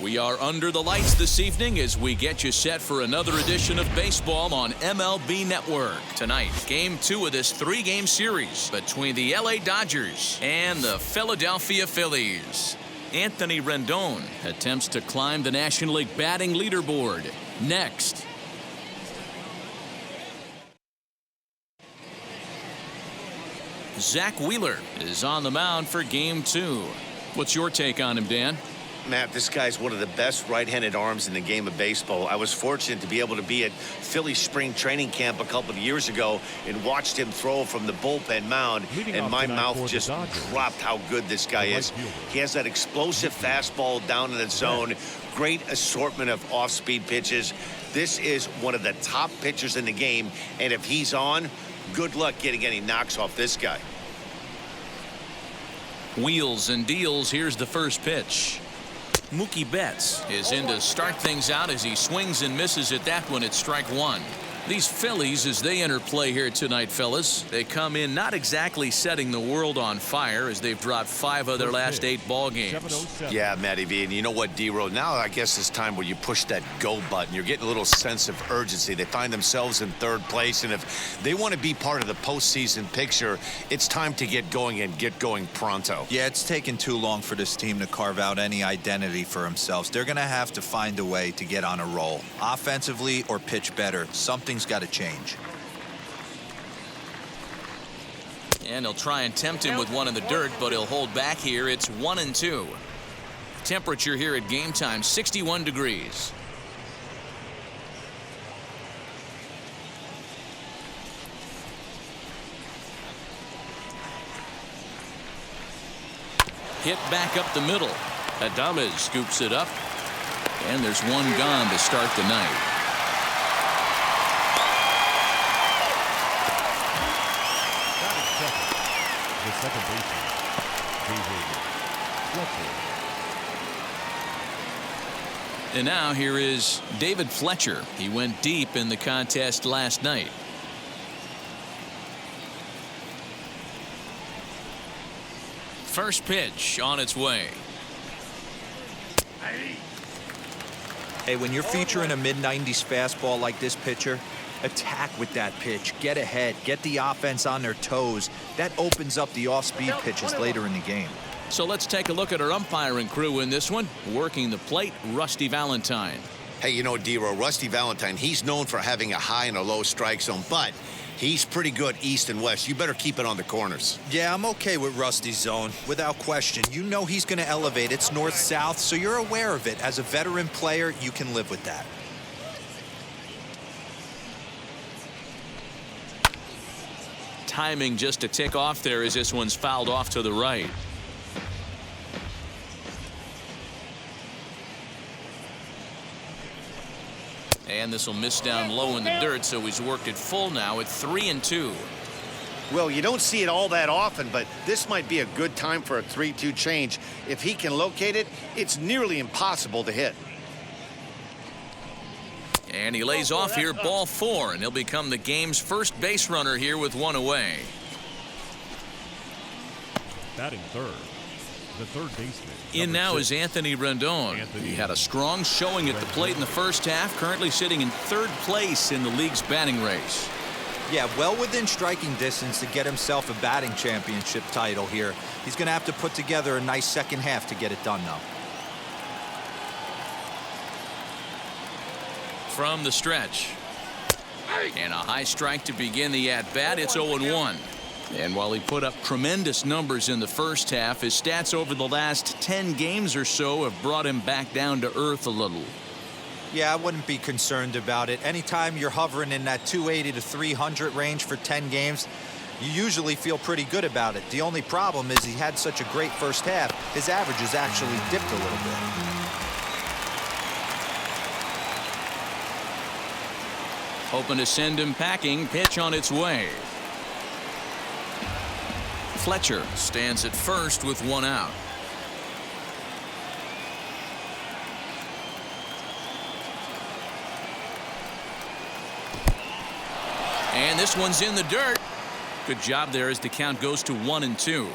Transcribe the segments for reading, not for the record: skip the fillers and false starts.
We are under the lights this evening as we get you set for another edition of baseball on MLB Network. Tonight, Game 2 of this 3-game series between the LA Dodgers and the Philadelphia Phillies. Anthony Rendon attempts to climb the National League batting leaderboard. Next. Zach Wheeler is on the mound for Game 2. What's your take on him, Dan? Matt, this guy's one of the best right-handed arms in the game of baseball. I was fortunate to be able to be at Philly spring training camp a couple of years ago and watched him throw from the bullpen mound, and my mouth just dropped how good this guy is. He has that explosive fastball down in the zone, great assortment of off-speed pitches. This is one of the top pitchers in the game, and if he's on, good luck getting any knocks off this guy. Wheels and deals. Here's the first pitch. Mookie Betts is in to start things out as he swings and misses at that one at strike one. These Phillies, as they enter play here tonight, fellas, they come in not exactly setting the world on fire as they've dropped 5 of their last 8 ball games. Yeah, Matty V, and you know what, D-Row, now I guess it's time where you push that go button. You're getting a little sense of urgency. They find themselves in 3rd place, and if they want to be part of the postseason picture, it's time to get going and get going pronto. Yeah, it's taken too long for this team to carve out any identity for themselves. They're going to have to find a way to get on a roll, offensively or pitch better. Something's got to change. And he'll try and tempt him with one in the dirt, but he'll hold back here. It's 1-2. Temperature here at game time, 61 degrees. Hit back up the middle. Adams scoops it up. And there's one gone to start the night. The second baseman, Fletcher. And now here is David Fletcher. He went deep in the contest last night. First pitch on its way. Hey, when you're featuring a mid-90s fastball like this pitcher, attack with that pitch. Get ahead. Get the offense on their toes. That opens up the off-speed pitches later in the game. So let's take a look at our umpiring crew in this one. Working the plate, Rusty Valentine. Hey, you know, D-Row, Rusty Valentine, he's known for having a high and a low strike zone, but he's pretty good east and west. You better keep it on the corners. Yeah, I'm okay with Rusty's zone, without question. You know he's going to elevate. It's north-south, so you're aware of it. As a veteran player, you can live with that. Timing just to tick off there as this one's fouled off to the right. And this will miss down low in the dirt, so he's worked it full now at 3-2. Well, you don't see it all that often, but this might be a good time for a 3-2 change. If he can locate it, it's nearly impossible to hit. And he lays off here, ball 4, and he'll become the game's first base runner here with 1 away. Batting third, the third baseman. In now is Anthony Rendon. He had a strong showing at the plate in the first half, currently sitting in 3rd place in the league's batting race. Yeah, well within striking distance to get himself a batting championship title here. He's going to have to put together a nice second half to get it done, though. From the stretch. And a high strike to begin the at-bat. It's 0-1. And while he put up tremendous numbers in the first half, his stats over the last 10 games or so have brought him back down to earth a little. Yeah, I wouldn't be concerned about it. Anytime you're hovering in that 280 to 300 range for 10 games, you usually feel pretty good about it. The only problem is he had such a great first half, his average has actually dipped a little bit. Hoping to send him packing. Pitch on its way. Fletcher stands at first with 1 out. And this one's in the dirt. Good job there as the count goes to 1-2.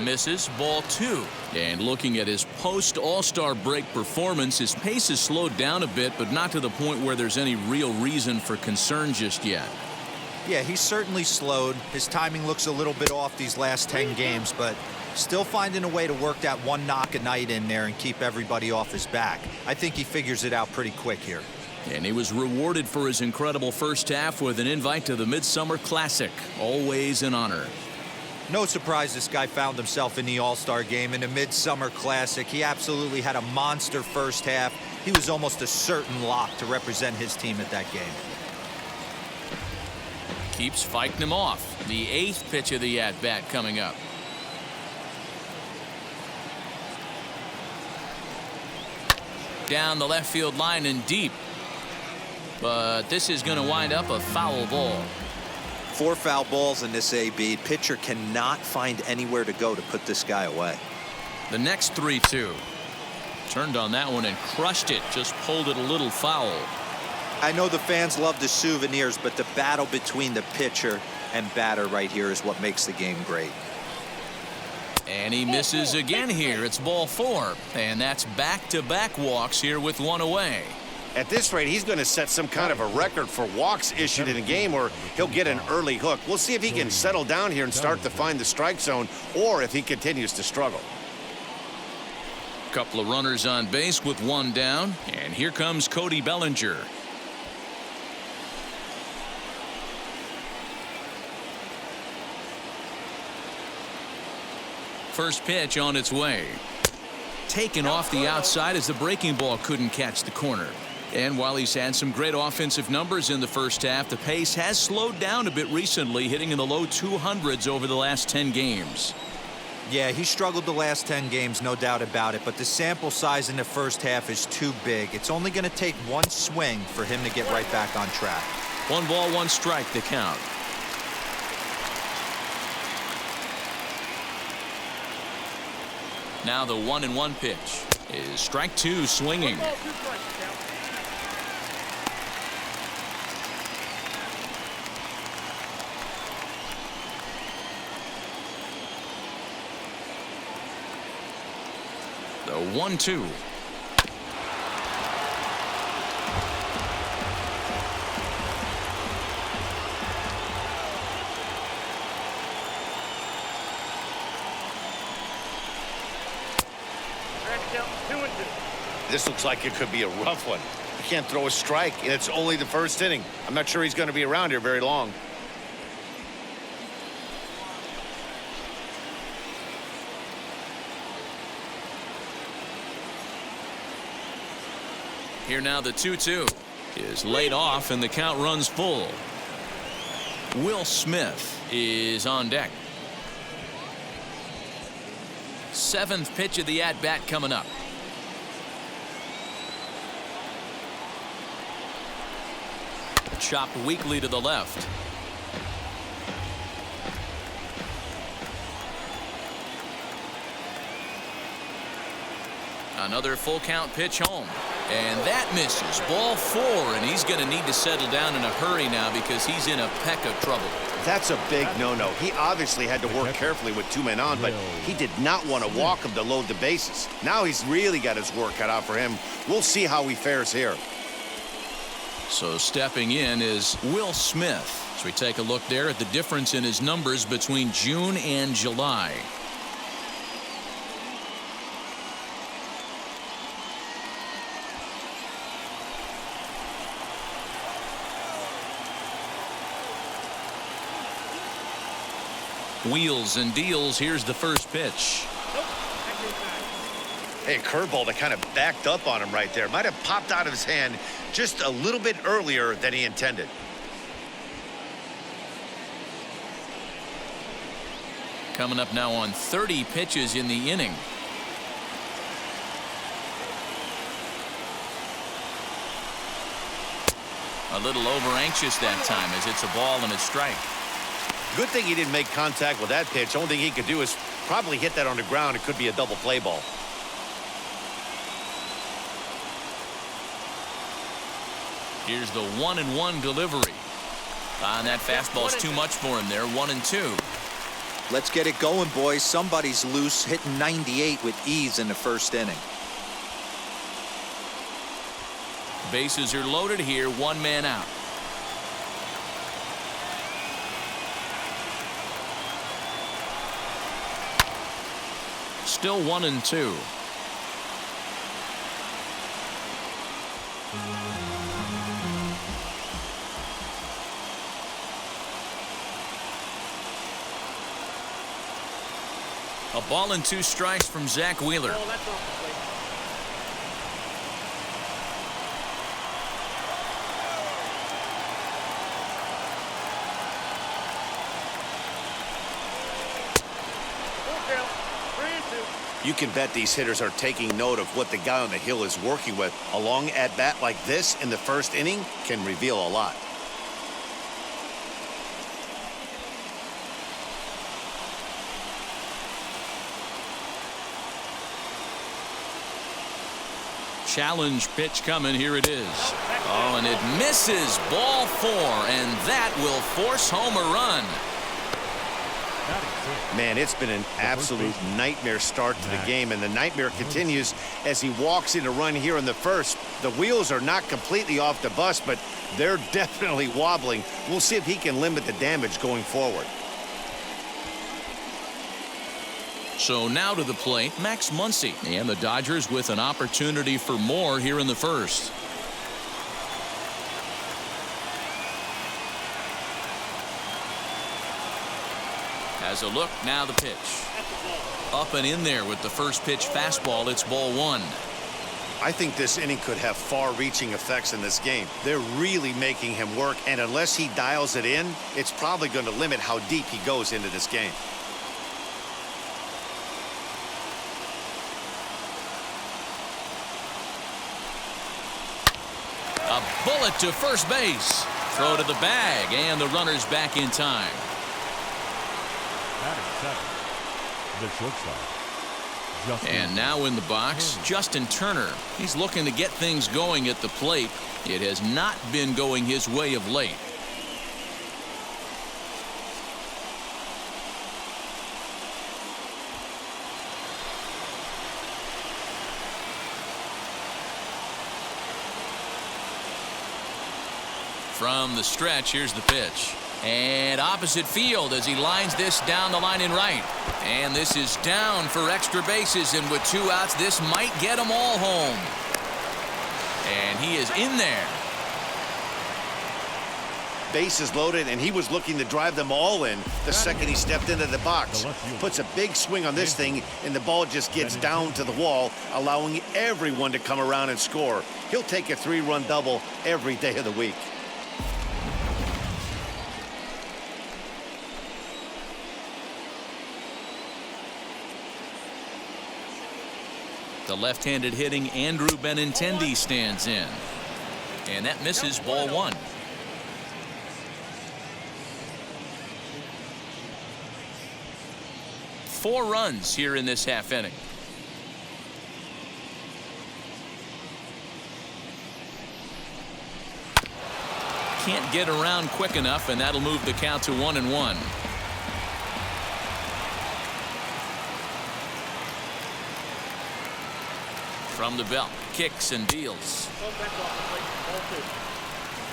Misses. Ball 2. And looking at his post-All-Star break performance, his pace has slowed down a bit, but not to the point where there's any real reason for concern just yet. Yeah, he's certainly slowed. His timing looks a little bit off these last 10 games, but still finding a way to work that one knock a night in there and keep everybody off his back. I think he figures it out pretty quick here. And he was rewarded for his incredible first half with an invite to the Midsummer Classic. Always an honor. No surprise this guy found himself in the All-Star game in the Midsummer Classic. He absolutely had a monster first half. He was almost a certain lock to represent his team at that game. Keeps fighting him off. The 8th pitch of the at-bat coming up. Down the left field line and deep. But this is going to wind up a foul ball. 4 foul balls in this AB. Pitcher cannot find anywhere to go to put this guy away. The next 3-2. Turned on that one and crushed it. Just pulled it a little foul. I know the fans love the souvenirs, but the battle between the pitcher and batter right here is what makes the game great. And he misses again here. It's ball 4. And that's back-to-back walks here with one away. At this rate, he's going to set some kind of a record for walks issued in a game, or he'll get an early hook. We'll see if he can settle down here and start to find the strike zone, or if he continues to struggle. Couple of runners on base with one down. And here comes Cody Bellinger. First pitch on its way. Taken off the outside as the breaking ball couldn't catch the corner. And while he's had some great offensive numbers in the first half, the pace has slowed down a bit recently, hitting in the low 200s over the last 10 games. Yeah, he struggled the last 10 games, no doubt about it, but the sample size in the first half is too big. It's only going to take one swing for him to get right back on track. 1 ball, 1 strike to count. Now the 1-1 pitch is strike 2 swinging. The 1-2. This looks like it could be a rough one. He can't throw a strike, and it's only the first inning. I'm not sure he's going to be around here very long. Here now the 2-2 is laid off and the count runs full. Will Smith is on deck. 7th pitch of the at-bat coming up. Chopped weakly to the left. Another full count pitch home. And that misses. Ball 4, and he's going to need to settle down in a hurry now because he's in a peck of trouble. That's a big no-no. He obviously had to work carefully with 2 men on, but he did not want to walk him to load the bases. Now he's really got his work cut out for him. We'll see how he fares here. So stepping in is Will Smith. So we take a look there at the difference in his numbers between June and July. Wheels and deals. Here's the first pitch. Hey, curveball that kind of backed up on him right there. Might have popped out of his hand just a little bit earlier than he intended. Coming up now on 30 pitches in the inning. A little over anxious that time as it's a ball and a strike. Good thing he didn't make contact with that pitch. Only thing he could do is probably hit that on the ground. It could be a double play ball. Here's the 1-1 delivery. And that fastball's too much for him there. 1-2. Let's get it going, boys. Somebody's loose, hitting 98 with ease in the first inning. Bases are loaded here, one man out. Still 1-2. A ball and 2 strikes from Zach Wheeler. You can bet these hitters are taking note of what the guy on the hill is working with. A long at-bat like this in the first inning can reveal a lot. Challenge pitch coming. Here it is. Oh, and it misses. Ball 4, and that will force home a run. Man, it's been an absolute nightmare start to the game, and the nightmare continues as he walks in a run here in the first. The wheels are not completely off the bus, but they're definitely wobbling. We'll see if he can limit the damage going forward. So now to the plate, Max Muncie, and the Dodgers with an opportunity for more here in the first. Has a look, now the pitch. Up and in there with the first pitch fastball. It's ball 1. I think this inning could have far-reaching effects in this game. They're really making him work, and unless he dials it in, it's probably going to limit how deep he goes into this game. A bullet to first base. Throw to the bag, and the runner's back in time. The shortstop. And now in the box, Justin Turner. He's looking to get things going at the plate. It has not been going his way of late. From the stretch, here's the pitch. And opposite field as he lines this down the line in right. And this is down for extra bases, and with 2 outs, this might get them all home. And he is in there. Bases loaded, and he was looking to drive them all in the second he stepped into the box. Puts a big swing on this thing, and the ball just gets down to the wall, allowing everyone to come around and score. He'll take a 3-run double every day of the week. The left-handed hitting Andrew Benintendi stands in. And that misses, ball 1. Four runs here in this half inning. Can't get around quick enough, and that'll move the count to 1-1. From the belt, kicks and deals.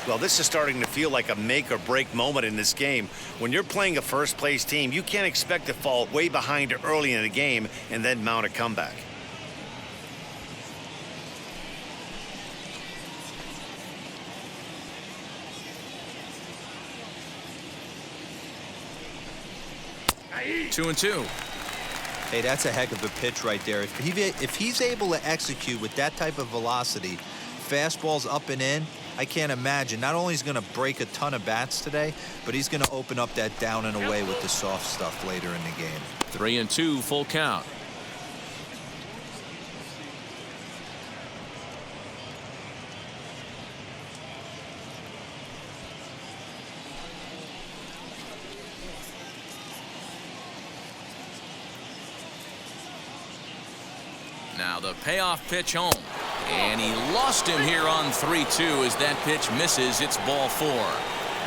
Well, this is starting to feel like a make or break moment in this game. When you're playing a first place team, you can't expect to fall way behind early in the game and then mount a comeback. Two and two. Hey, that's a heck of a pitch right there. If he's able to execute with that type of velocity, fastballs up and in, I can't imagine. Not only is he going to break a ton of bats today, but he's going to open up that down and away with the soft stuff later in the game. 3-2, full count. Now the payoff pitch home. And he lost him here on 3-2 as that pitch misses. It's ball 4.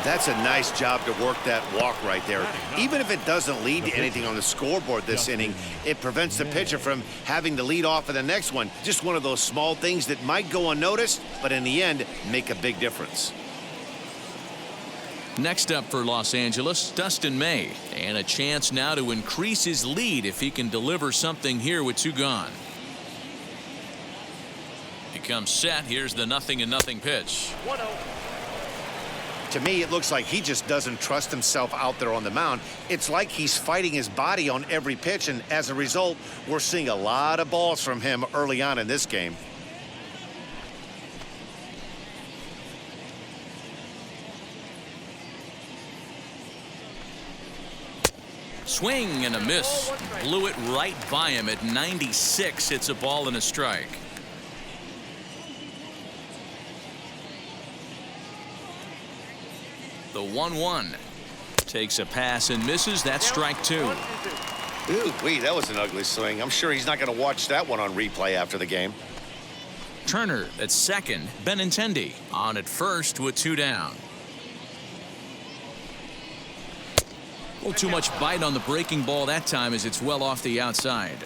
That's a nice job to work that walk right there. Even if it doesn't lead to anything on the scoreboard this inning, it prevents the pitcher from having to lead off in the next one. Just one of those small things that might go unnoticed, but in the end, make a big difference. Next up for Los Angeles, Dustin May. And a chance now to increase his lead if he can deliver something here with 2 gone. He comes set. Here's the 0-0 pitch. 1-0. To me, it looks like he just doesn't trust himself out there on the mound. It's like he's fighting his body on every pitch, and as a result, we're seeing a lot of balls from him early on in this game. Swing and a miss. Blew it right by him at 96. It's a ball and a strike. The 1-1 takes a pass and misses. That's strike 2. Ooh, wait, that was an ugly swing. I'm sure he's not going to watch that one on replay after the game. Turner at second. Benintendi on at first with 2 down. A little too much bite on the breaking ball that time as it's well off the outside.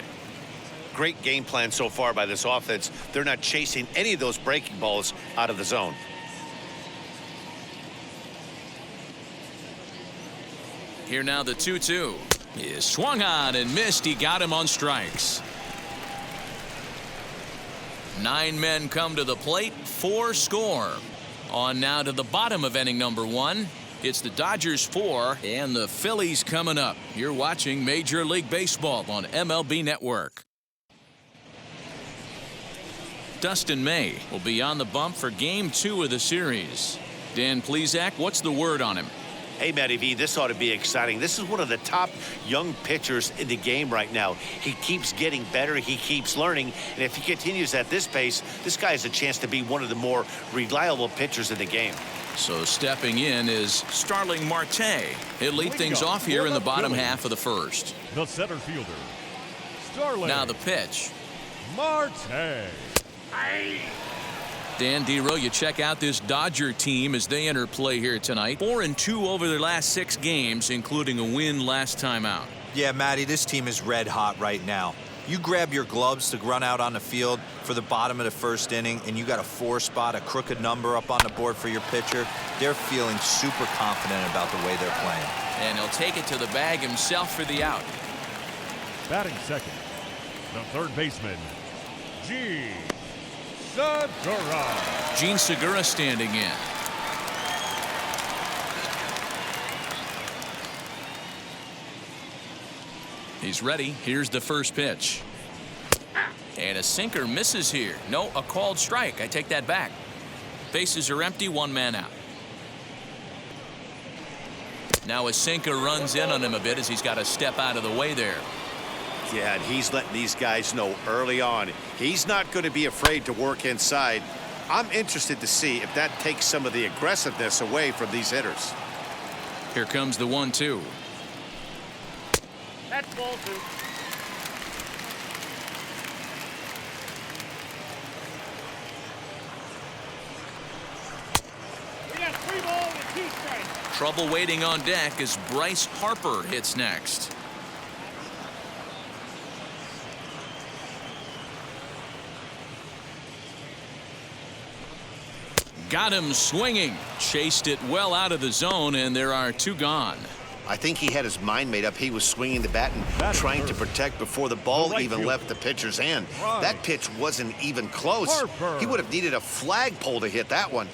Great game plan so far by this offense. They're not chasing any of those breaking balls out of the zone. Here now the 2-2. He swung on and missed. He got him on strikes. 9 men come to the plate. 4 score. On now to the bottom of inning number 1. It's the Dodgers 4 and the Phillies coming up. You're watching Major League Baseball on MLB Network. Dustin May will be on the bump for game 2 of the series. Dan Plesac, what's the word on him? Hey, Matty V, this ought to be exciting. This is one of the top young pitchers in the game right now. He keeps getting better. He keeps learning. And if he continues at this pace, this guy has a chance to be one of the more reliable pitchers in the game. So stepping in is Starling Marte. He'll lead things off here in the bottom half of the first. The center fielder, Starling. Now the pitch. Marte. Dan Dero, you check out this Dodger team as they enter play here tonight. 4-2 over their last 6 games, including a win last time out. Yeah, Matty, this team is red hot right now. You grab your gloves to run out on the field for the bottom of the first inning, and you got a 4 spot, a crooked number up on the board for your pitcher. They're feeling super confident about the way they're playing. And he'll take it to the bag himself for the out. Batting second, the third baseman, Gene Segura. Gene Segura standing in. He's ready. Here's the first pitch. And a sinker misses here. No, a called strike. I take that back. Bases are empty, 1 man out. Now a sinker runs in on him a bit as he's got to step out of the way there. Yeah, and he's letting these guys know early on he's not going to be afraid to work inside. I'm interested to see if that takes some of the aggressiveness away from these hitters. Here comes the 1-2. That's ball 2. We got 3 balls and 2 strikes. Trouble waiting on deck as Bryce Harper hits next. Got him swinging. Chased it well out of the zone, and there are 2 gone. I think he had his mind made up. He was swinging the bat and trying to protect before the ball even left the pitcher's hand. That pitch wasn't even close. He would have needed a flagpole to hit that one.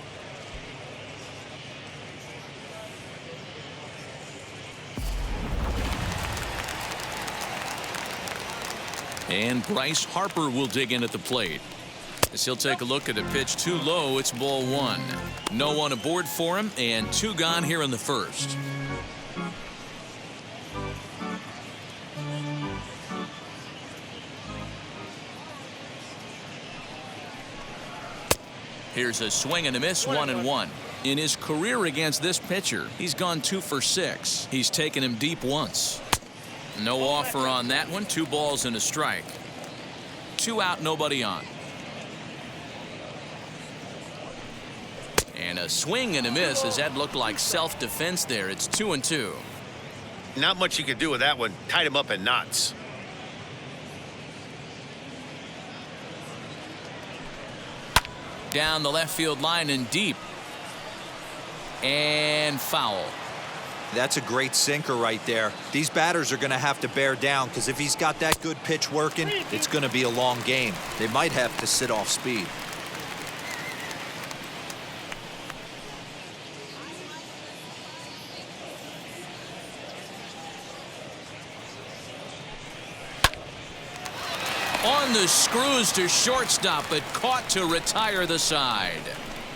And Bryce Harper will dig in at the plate. As he'll take a look at a pitch too low, it's ball 1. No one aboard for him, and 2 gone here in the first. Here's a swing and a miss, 1-1. In his career against this pitcher, he's gone 2 for 6. He's taken him deep once. No offer on that one. 2 balls and a strike. 2 out, nobody on. And a swing and a miss as that looked like self-defense there. It's 2-2. Not much you could do with that one. Tied him up in knots. Down the left field line and deep. And foul. That's a great sinker right there. These batters are going to have to bear down because if he's got that good pitch working, it's going to be a long game. They might have to sit off speed. On the screws to shortstop, but caught to retire the side.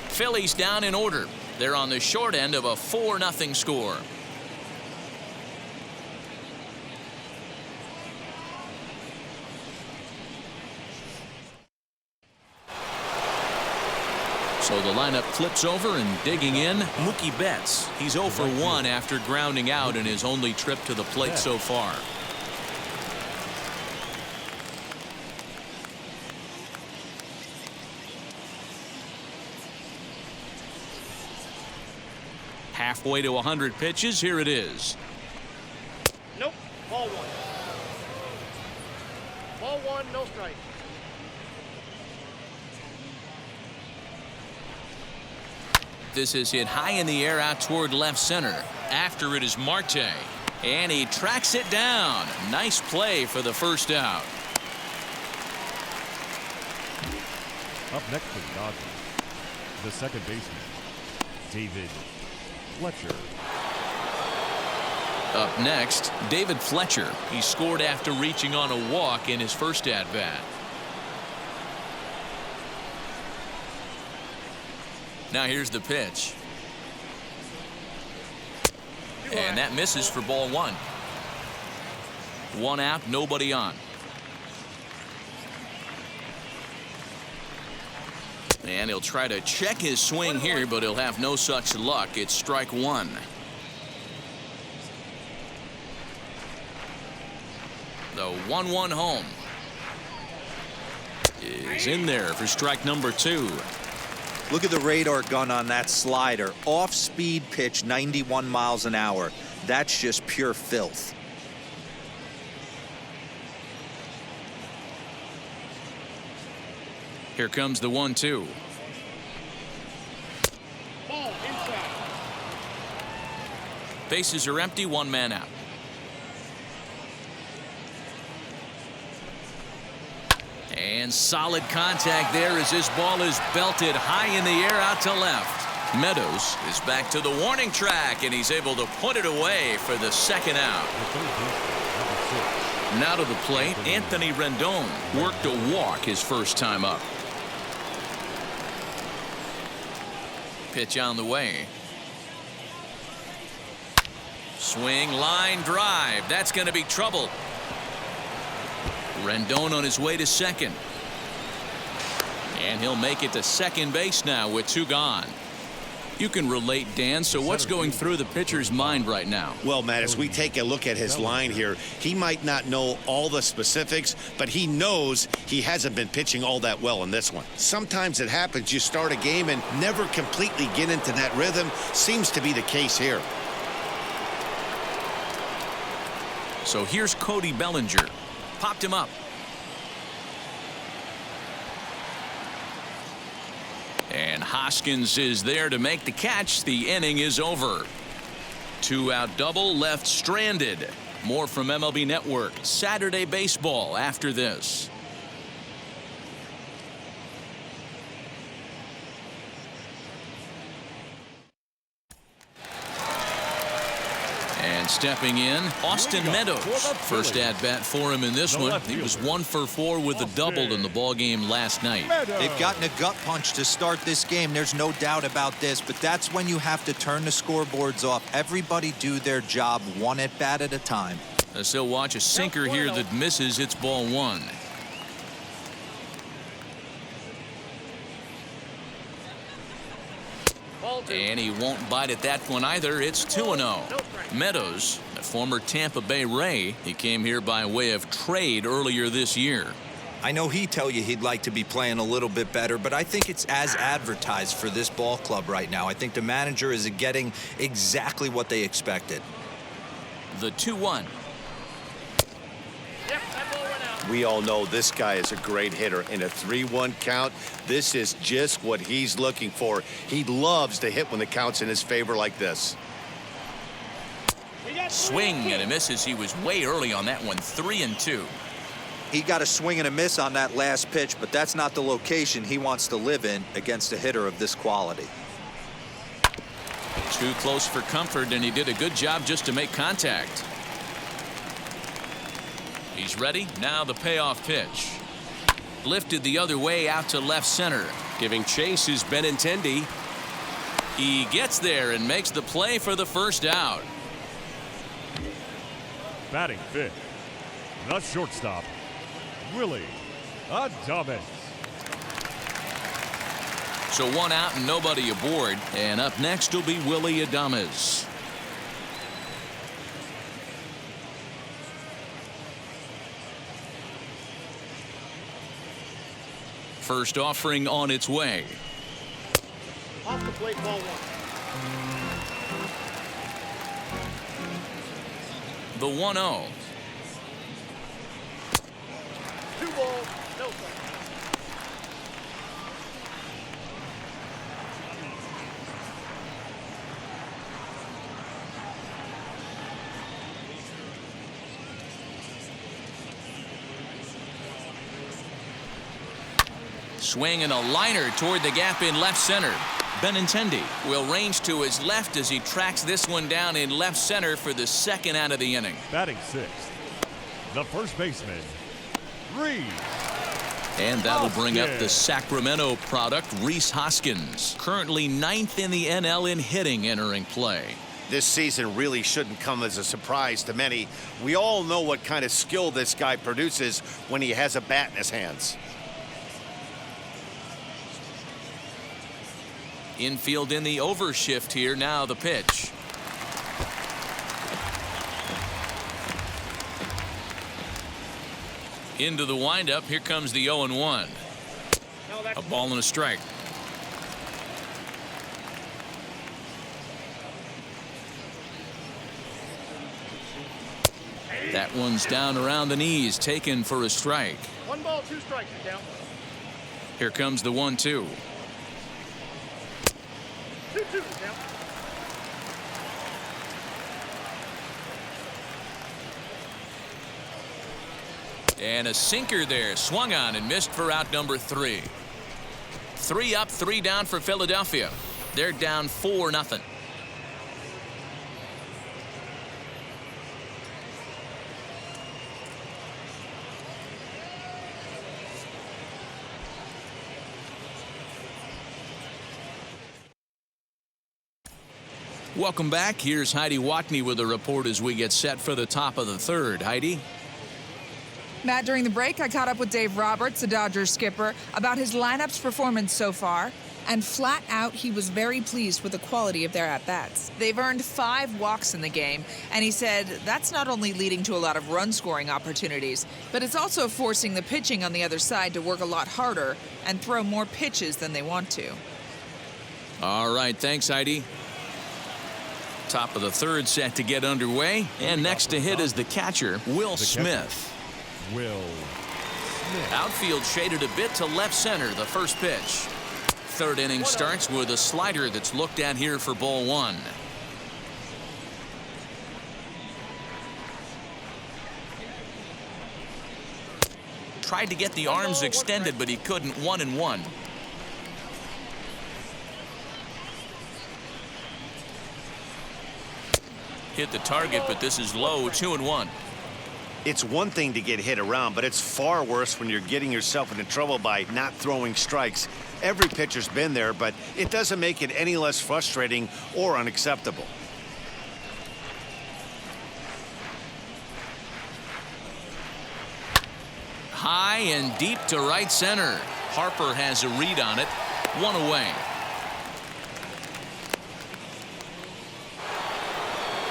Phillies down in order. They're on the short end of a 4-0 score. So the lineup flips over and digging in, Mookie Betts. He's 0 for 1 after grounding out in his only trip to the plate so far. Halfway to 100 pitches. Here it is. Nope. Ball one. Ball one, no strike. This is hit high in the air out toward left center. After it is Marte. And he tracks it down. Nice play for the first out. Up next for the Dodgers, the second baseman, David Fletcher. Up next, David Fletcher. He scored after reaching on a walk in his first at-bat. Now here's the pitch. And that misses for ball one. 1 out, nobody on. And he'll try to check his swing here, but he'll have no such luck. It's strike one. The 1-1 home is in there for strike number 2. Look at the radar gun on that slider. Off-speed pitch, 91 miles an hour. That's just pure filth. Here comes the 1-2. Ball inside. Bases are empty, 1 man out. And solid contact there as this ball is belted high in the air out to left. Meadows is back to the warning track, and he's able to put it away for the second out. Now to the plate, Anthony Rendon worked a walk his first time up. Pitch on the way. Swing, line drive. That's going to be trouble. Rendon on his way to second. And he'll make it to second base now with 2 gone. You can relate, Dan. So what's going through the pitcher's mind right now? Well, Matt, as we take a look at his line here, he might not know all the specifics, but he knows he hasn't been pitching all that well in this one. Sometimes it happens. You start a game and never completely get into that rhythm. Seems to be the case here. So here's Cody Bellinger. Popped him up. And Hoskins is there to make the catch. The inning is over. 2-out double left stranded. More from MLB Network. Saturday baseball after this. And stepping in, Austin Meadows. First at bat for him in this one. He was 1 for 4 with a double in the ball game last night. They've gotten a gut punch to start this game. There's no doubt about this, but that's when you have to turn the scoreboards off. Everybody do their job 1 at bat at a time. As he'll watch a sinker here that misses. It's ball 1. And he won't bite at that one either. It's 2-0. Meadows, a former Tampa Bay Ray. He came here by way of trade earlier this year. I know he'd tell you he'd like to be playing a little bit better, but I think it's as advertised for this ball club right now. I think the manager is getting exactly what they expected. The 2-1. Yep, that ball went out. We all know this guy is a great hitter. In a 3-1 count, this is just what he's looking for. He loves to hit when the count's in his favor like this. We got Swing and a misses. He was way early on that one. 3-2. He got a swing and a miss on that last pitch, but that's not the location he wants to live in against a hitter of this quality. Too close for comfort, and he did a good job just to make contact. He's ready. Now the payoff pitch. Lifted the other way out to left center. Giving chase is Benintendi. He gets there and makes the play for the first out. Batting fifth, the shortstop, Willie Adams. So one out and nobody aboard. And up next will be Willie Adams. First offering on its way. off the plate, ball 1. The 1-0. 2 balls, no strike. Swing and a liner toward the gap in left center. Benintendi will range to his left as he tracks this one down in left center for the second out of the inning. Batting sixth, the first baseman, Rhys. And that'll bring up the Sacramento product, Rhys Hoskins, currently 9th in the NL in hitting entering play. This season really shouldn't come as a surprise to many. We all know what kind of skill this guy produces when he has a bat in his hands. Infield in the overshift here. Now the pitch. Into the windup. Here comes the 0-1. A ball and a strike. That one's down around the knees, taken for a strike. 1 ball, 2 strikes, you count. Here comes the 1-2. 2-2, you count. And a sinker there, swung on and missed for out number 3. 3 up, 3 down for Philadelphia. They're down 4-0. Welcome back. Here's Heidi Watney with a report as we get set for the top of the third. Heidi? Matt, during the break, I caught up with Dave Roberts, the Dodgers skipper, about his lineup's performance so far. And flat out, he was very pleased with the quality of their at-bats. They've earned 5 walks in the game, and he said that's not only leading to a lot of run-scoring opportunities, but it's also forcing the pitching on the other side to work a lot harder and throw more pitches than they want to. All right, thanks, Heidi. Top of the third set to get underway, and next to hit is the catcher, Will Smith. Will Smith. Outfield shaded a bit to left center, the first pitch. Third inning starts with a slider that's looked at here for ball 1. Tried to get the arms extended, but he couldn't. 1-1. Hit the target, but this is low. 2-1. It's one thing to get hit around, but it's far worse when you're getting yourself into trouble by not throwing strikes. Every pitcher's been there, but it doesn't make it any less frustrating or unacceptable. High and deep to right center. Harper has a read on it. 1 away.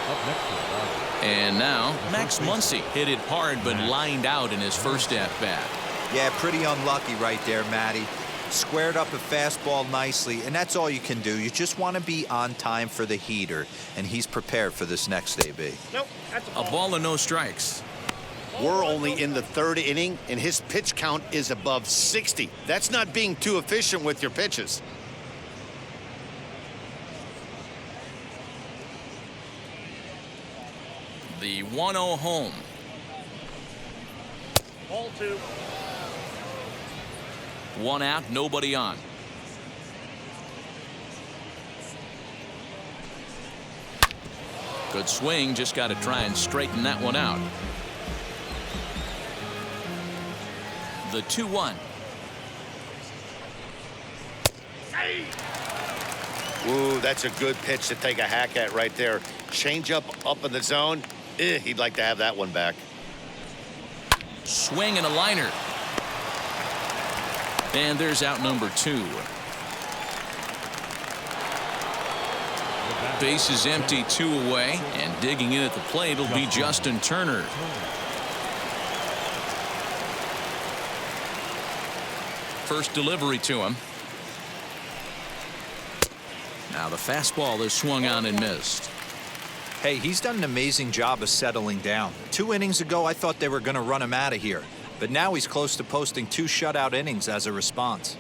Up next to the Dodgers. And now Max Muncie hit it hard but lined out in his first at bat. Yeah, pretty unlucky right there, Matty. Squared up a fastball nicely, and that's all you can do. You just want to be on time for the heater, and he's prepared for this next AB. Nope, that's A ball and no strikes. We're only in the third inning, and his pitch count is above 60. That's not being too efficient with your pitches. The 1-0 home. Ball 2. 1 out, nobody on. Good swing, just got to try and straighten that one out. The 2-1. Ooh, that's a good pitch to take a hack at right there. Change up in the zone. He'd like to have that one back. Swing and a liner. And there's out number 2. Base is empty, 2 away, and digging in at the plate will be Justin Turner. First delivery to him. Now the fastball is swung on and missed. Hey, he's done an amazing job of settling down. 2 innings ago, I thought they were going to run him out of here. But now he's close to posting 2 shutout innings as a response.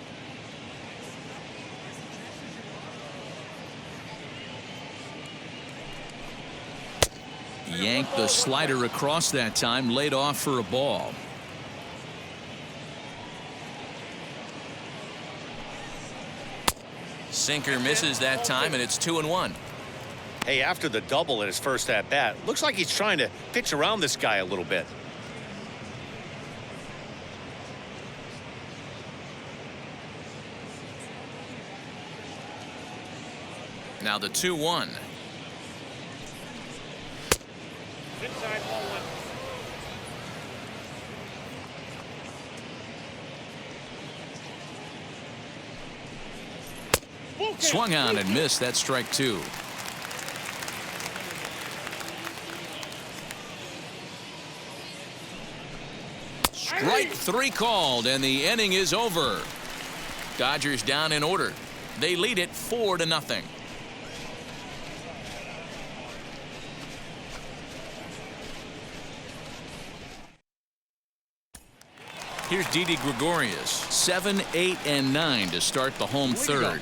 Yanked the slider across that time, laid off for a ball. Sinker misses that time, and it's 2-1. Hey, after the double in his first at-bat, looks like he's trying to pitch around this guy a little bit. Now the 2-1. Inside ball 1. Swung on and missed. That strike 2. Strike 3 called, and the inning is over. Dodgers down in order. They lead it 4-0. Here's Didi Gregorius, 7, 8, and 9 to start the home third.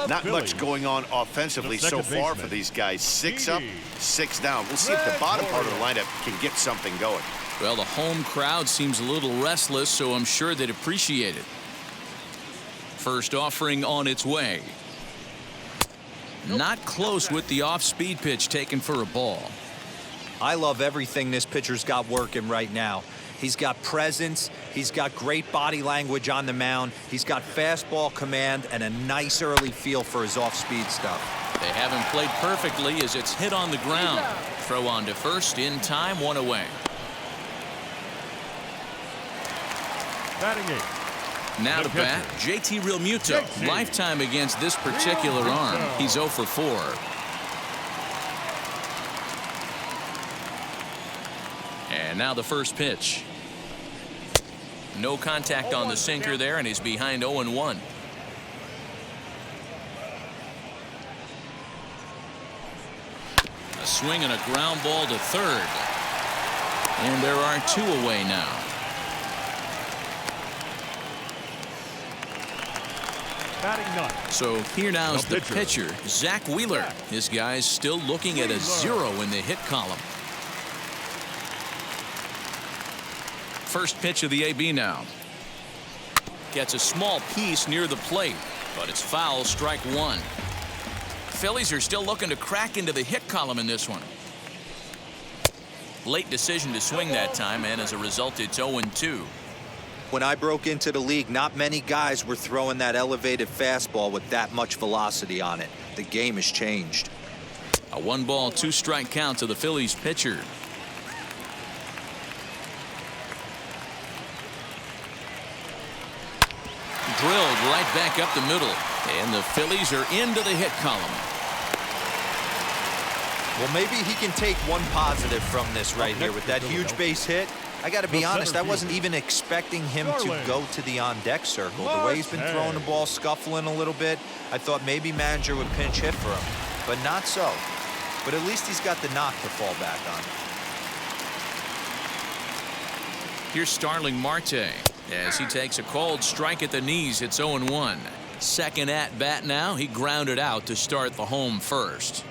Not much going on offensively so far for these guys. 6 up, 6 down. We'll see if the bottom part of the lineup can get something going. Well, the home crowd seems a little restless, so I'm sure they'd appreciate it. First offering on its way. Not close with the off-speed pitch taken for a ball. I love everything this pitcher's got working right now. He's got presence. He's got great body language on the mound. He's got fastball command and a nice early feel for his off-speed stuff. They haven't played perfectly as it's hit on the ground. Throw on to first in time, 1 away. Batting 8. Now to bat, JT Realmuto. Lifetime against this particular arm. He's 0 for 4. And now the first pitch. No contact on the sinker there, and he's behind 0-1. A swing and a ground ball to third. And there are 2 away now. Batting 9. So here now is the pitcher. pitcher, Zach Wheeler. His guy's still looking at a 0 in the hit column. First pitch of the AB now. Gets a small piece near the plate, but it's foul, strike 1. Phillies are still looking to crack into the hit column in this one. Late decision to swing that time, and as a result, it's 0-2. When I broke into the league, not many guys were throwing that elevated fastball with that much velocity on it. The game has changed. A 1-ball, 2-strike count to the Phillies pitcher. Drilled right back up the middle, and the Phillies are into the hit column. Well, maybe he can take one positive from this right here with that huge base hit. I got to be The honest, center I wasn't fielder, even expecting him to Starling. go to the on-deck circle. The way he's been throwing the ball, scuffling a little bit, I thought maybe manager would pinch hit for him, but not so. But at least he's got the knock to fall back on. Here's Starling Marte as he takes a cold strike at the knees. It's 0-1. Second at bat now. He grounded out to start the home first.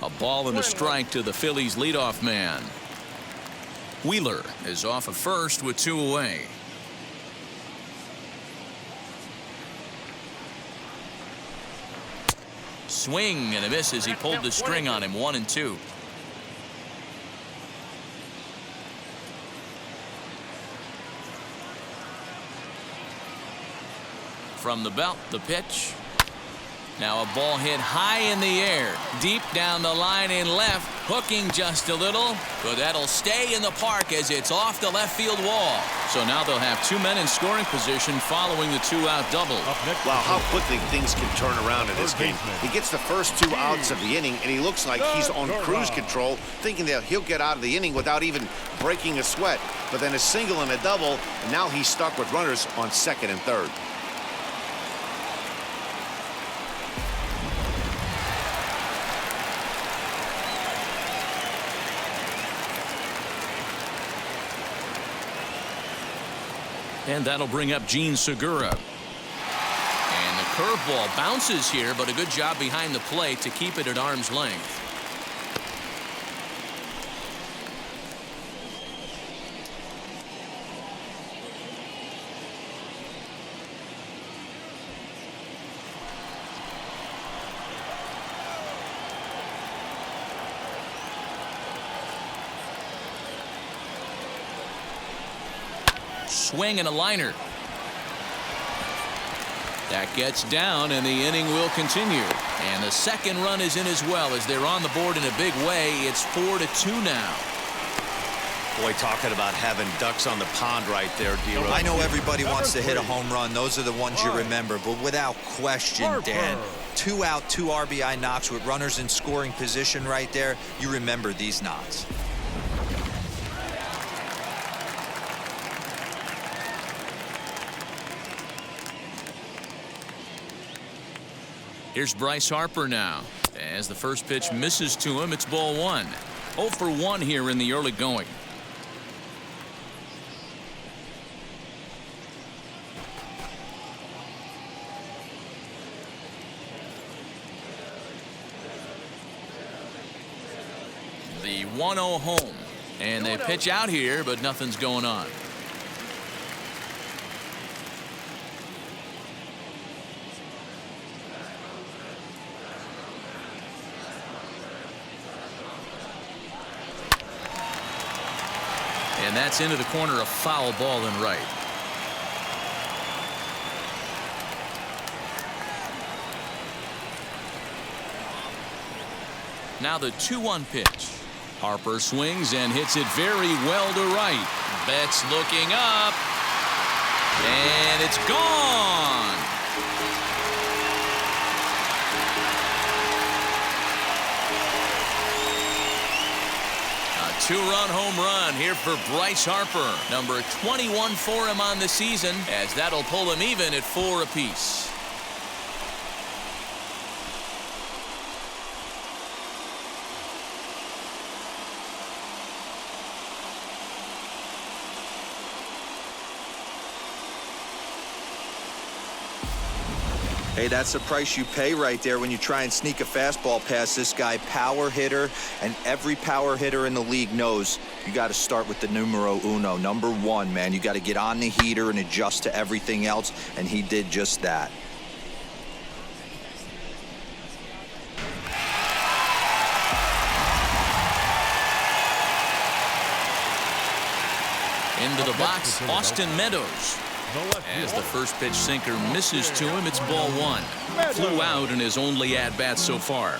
A ball and a strike to the Phillies leadoff man. Wheeler is off at first with 2 away. Swing and a miss as he pulled the string on him. 1-2. From the belt, the pitch. Now a ball hit high in the air, deep down the line in left, hooking just a little, but that'll stay in the park as it's off the left field wall. So now they'll have 2 men in scoring position following the 2-out double. Wow, how quickly things can turn around in this game. He gets the first 2 outs of the inning, and he looks like he's on cruise control, thinking that he'll get out of the inning without even breaking a sweat. But then a single and a double, and now he's stuck with runners on second and third. And that'll bring up Gene Segura. And the curveball bounces here, but a good job behind the plate to keep it at arm's length. Swing and a liner. That gets down, and the inning will continue. And the second run is in as well as they're on the board in a big way. It's 4-2 now. Boy, talking about having ducks on the pond right there, D-Rose. I know everybody wants to hit a home run. Those are the ones you remember. But without question, Dan, 2 out, 2 RBI knocks with runners in scoring position right there. You remember these knocks. Here's Bryce Harper now. As the first pitch misses to him, it's ball 1. 0 for 1 here in the early going. The 1-0 home. And they pitch out here, but nothing's going on. And that's into the corner, a foul ball and right. Now the 2-1 pitch. Harper swings and hits it very well to right. Betts looking up. And it's gone. A 2-run home run here for Bryce Harper. Number 21 for him on the season, as that'll pull him even at 4 apiece. Hey, that's the price you pay right there when you try and sneak a fastball past this guy. Power hitter, and every power hitter in the league knows you got to start with the numero uno, number 1, man. You got to get on the heater and adjust to everything else, and he did just that. Into the box, Austin Meadows. As the first pitch sinker misses to him, it's ball 1. Flew out in his only at-bat so far.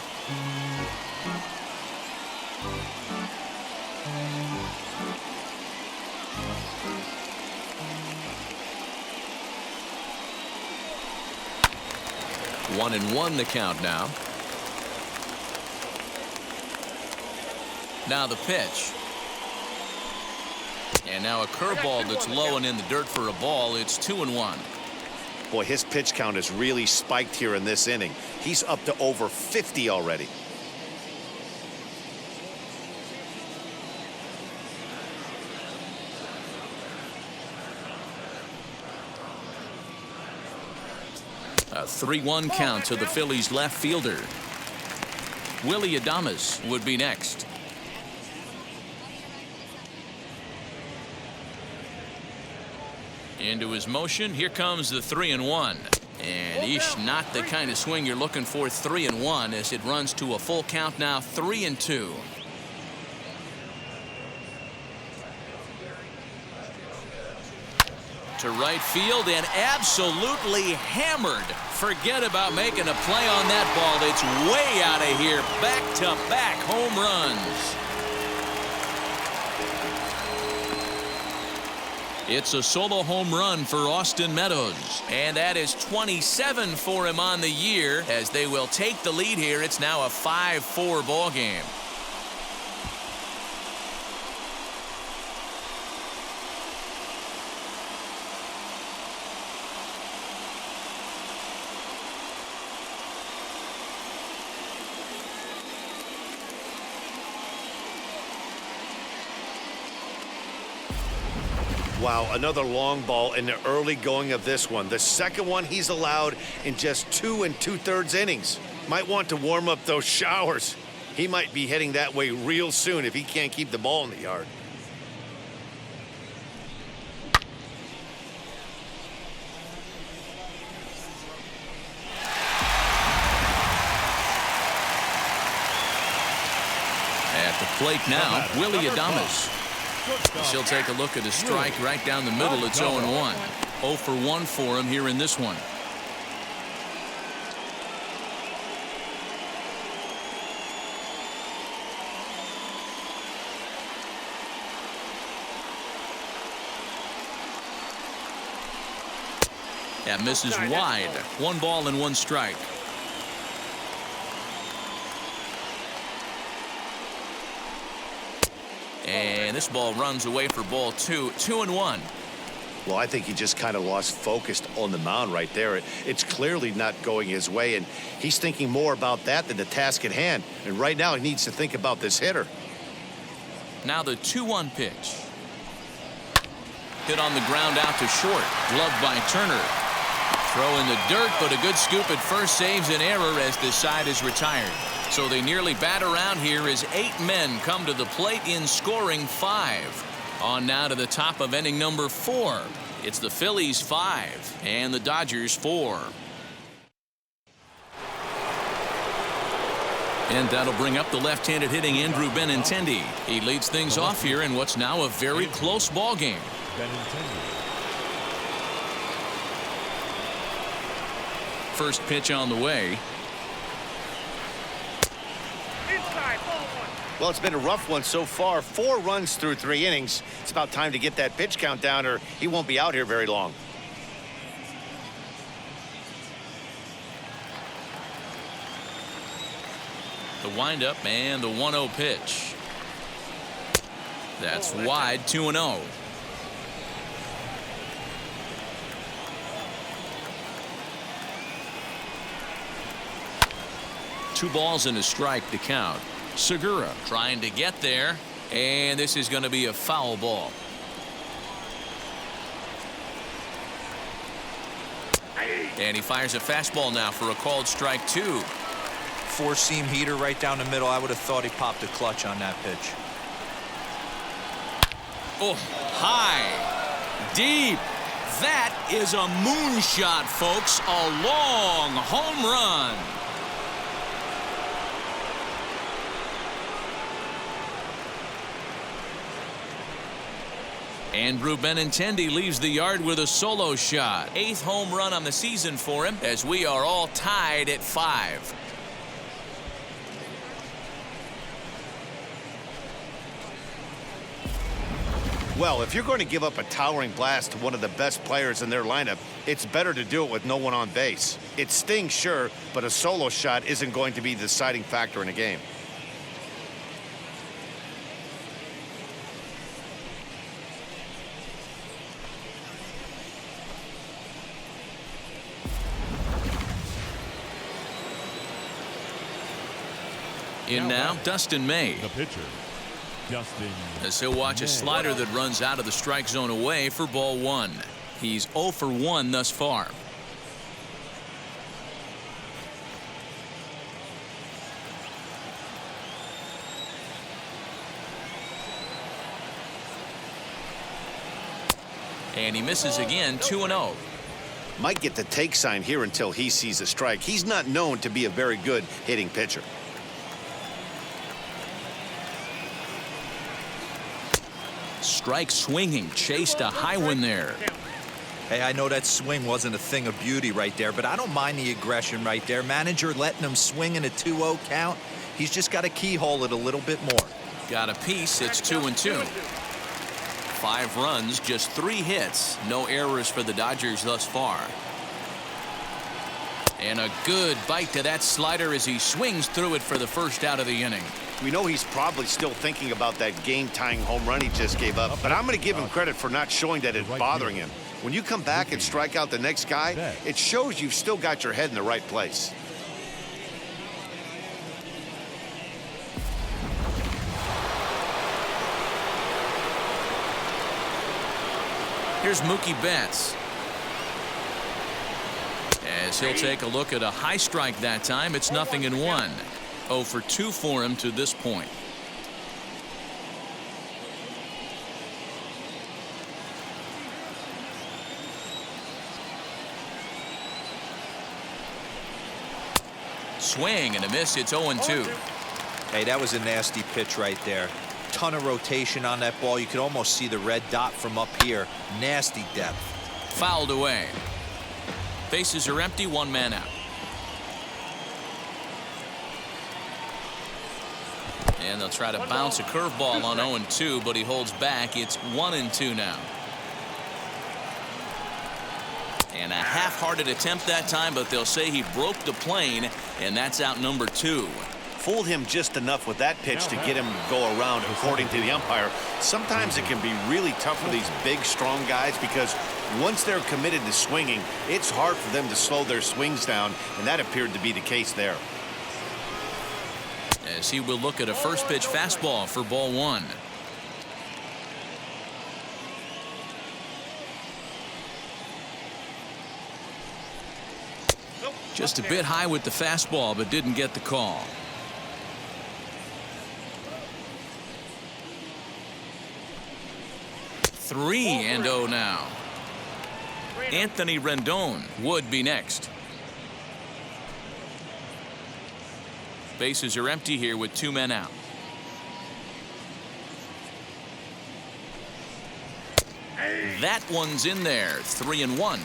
1-1 the count now. Now the pitch. And now a curveball that's low and in the dirt for a ball. It's 2-1. Boy, his pitch count has really spiked here in this inning. He's up to over 50 already. A 3-1 count to the Phillies left fielder. Willie Adams would be next. Into his motion. Here comes the 3-1. And eesh, not the kind of swing you're looking for. 3-1 as it runs to a full count now. 3-2. To right field and absolutely hammered. Forget about making a play on that ball. It's way out of here. Back-to-back home runs. It's a solo home run for Austin Meadows. And that is 27 for him on the year as they will take the lead here. It's now a 5-4 ball game. Wow, another long ball in the early going of this one. The second one he's allowed in just 2 2/3 innings. Might want to warm up those showers. He might be heading that way real soon if he can't keep the ball in the yard. At the plate now, Willie Adams. She'll take a look at a strike right down the middle. It's 0-1. 0 for 1 for him here in this one. That misses wide. 1 ball and 1 strike. And this ball runs away for ball 2. 2-1. Well, I think he just kind of lost focus on the mound right there. It's clearly not going his way, and he's thinking more about that than the task at hand. And right now he needs to think about this hitter. Now the 2-1 pitch. Hit on the ground out to short. Gloved by Turner. Throw in the dirt, but a good scoop at first saves an error as this side is retired. So they nearly bat around here as 8 men come to the plate in scoring 5. On now to the top of inning number 4. It's the Phillies 5 and the Dodgers 4. And that'll bring up the left-handed hitting Andrew Benintendi. He leads things off here in what's now a very close ball game. First pitch on the way. Well, it's been a rough one so far. 4 runs through 3 innings. It's about time to get that pitch count down or he won't be out here very long. The windup and the 1-0 pitch. That's wide. 2-0. Two balls and a strike to count. Segura trying to get there, and this is going to be a foul ball. And he fires a fastball now for a called strike 2. 4-seam heater right down the middle. I would have thought he popped a clutch on that pitch. Oh, high, deep. That is a moonshot, folks. A long home run. Andrew Benintendi leaves the yard with a solo shot. 8th home run on the season for him as we are all tied at 5. Well, if you're going to give up a towering blast to one of the best players in their lineup, it's better to do it with no one on base. It stings, sure, but a solo shot isn't going to be the deciding factor in a game. In now, Dustin May. The pitcher, Dustin As he'll watch a slider that runs out of the strike zone away for ball one. He's 0 for 1 thus far. And he misses again, 2-0. Might get the take sign here until he sees a strike. He's not known to be a very good hitting pitcher. Strike swinging, chased a high one there. Hey, I know that swing wasn't a thing of beauty right there, but I don't mind the aggression right there. Manager letting him swing in a 2-0 count. He's just got to keyhole it a little bit more. Got a piece, it's 2-2. 5 runs, just 3 hits. No errors for the Dodgers thus far. And a good bite to that slider as he swings through it for the first out of the inning. We know he's probably still thinking about that game-tying home run he just gave up, but I'm going to give him credit for not showing that it's bothering him. When you come back and strike out the next guy, it shows you've still got your head in the right place. Here's Mookie Betts. As he'll take a look at a high strike that time, it's 0-1. 0 for 2 for him to this point. Swing and a miss. It's 0-2. Hey, that was a nasty pitch right there. Ton of rotation on that ball. You could almost see the red dot from up here. Nasty depth. Fouled away. Bases are empty, 1 man out. And they'll try to bounce a curveball on 0-2, but he holds back. It's 1-2 now. And a half-hearted attempt that time, but they'll say he broke the plane, and that's out number 2. Fooled him just enough with that pitch to get him to go around, according to the umpire. Sometimes it can be really tough for these big, strong guys because once they're committed to swinging, it's hard for them to slow their swings down, and that appeared to be the case there. As he will look at a first pitch fastball for ball 1. Just a bit high with the fastball, but didn't get the call. Three and 0 now. Anthony Rendon would be next. Bases are empty here with 2 men out. That one's in there. 3-1.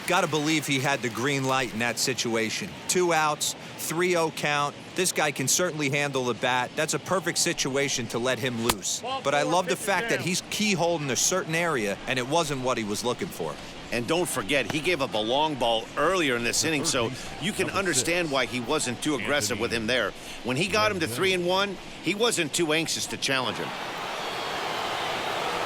Got to believe he had the green light in that situation. 2 outs, 3-0 count. This guy can certainly handle the bat. That's a perfect situation to let him loose. But I love the fact that he's keyholding a certain area, and it wasn't what he was looking for. And don't forget, he gave up a long ball earlier in this inning, so you can understand why he wasn't too aggressive with him there. When he got him to 3-1, he wasn't too anxious to challenge him.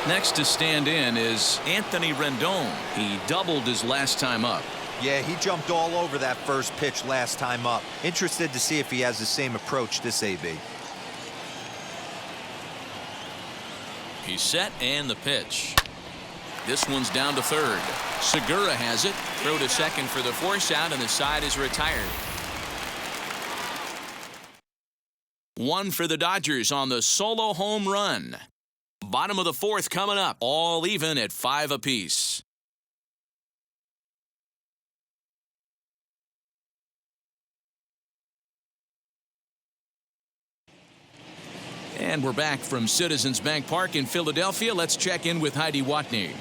Next to stand in is Anthony Rendon. He doubled his last time up. Yeah, he jumped all over that first pitch last time up. Interested to see if he has the same approach this AB. He's set and the pitch. This one's down to third. Segura has it. Throw to second for the force out, and the side is retired. 1 for the Dodgers on the solo home run. Bottom of the 4th coming up. All even at 5 apiece. And we're back from Citizens Bank Park in Philadelphia. Let's check in with Heidi Watney.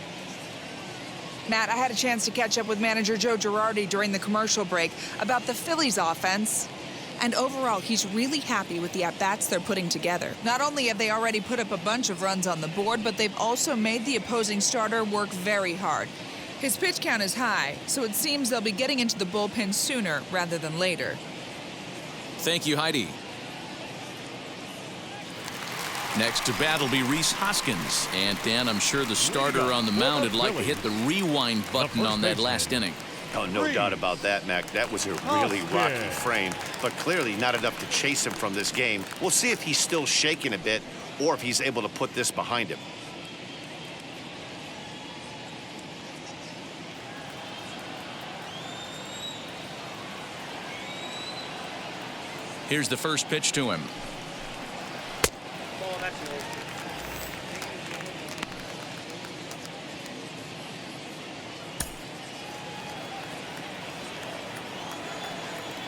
Matt, I had a chance to catch up with manager Joe Girardi during the commercial break about the Phillies offense. And overall, he's really happy with the at-bats they're putting together. Not only have they already put up a bunch of runs on the board, but they've also made the opposing starter work very hard. His pitch count is high, so it seems they'll be getting into the bullpen sooner rather than later. Thank you, Heidi. Next to bat will be Rhys Hoskins. And Dan, I'm sure the starter on the mound would like to hit the rewind button on that last inning. Oh, no doubt about that, Mac. That was a really rocky frame, but clearly not enough to chase him from this game. We'll see if he's still shaking a bit or if he's able to put this behind him. Here's the first pitch to him. Oh, that's low.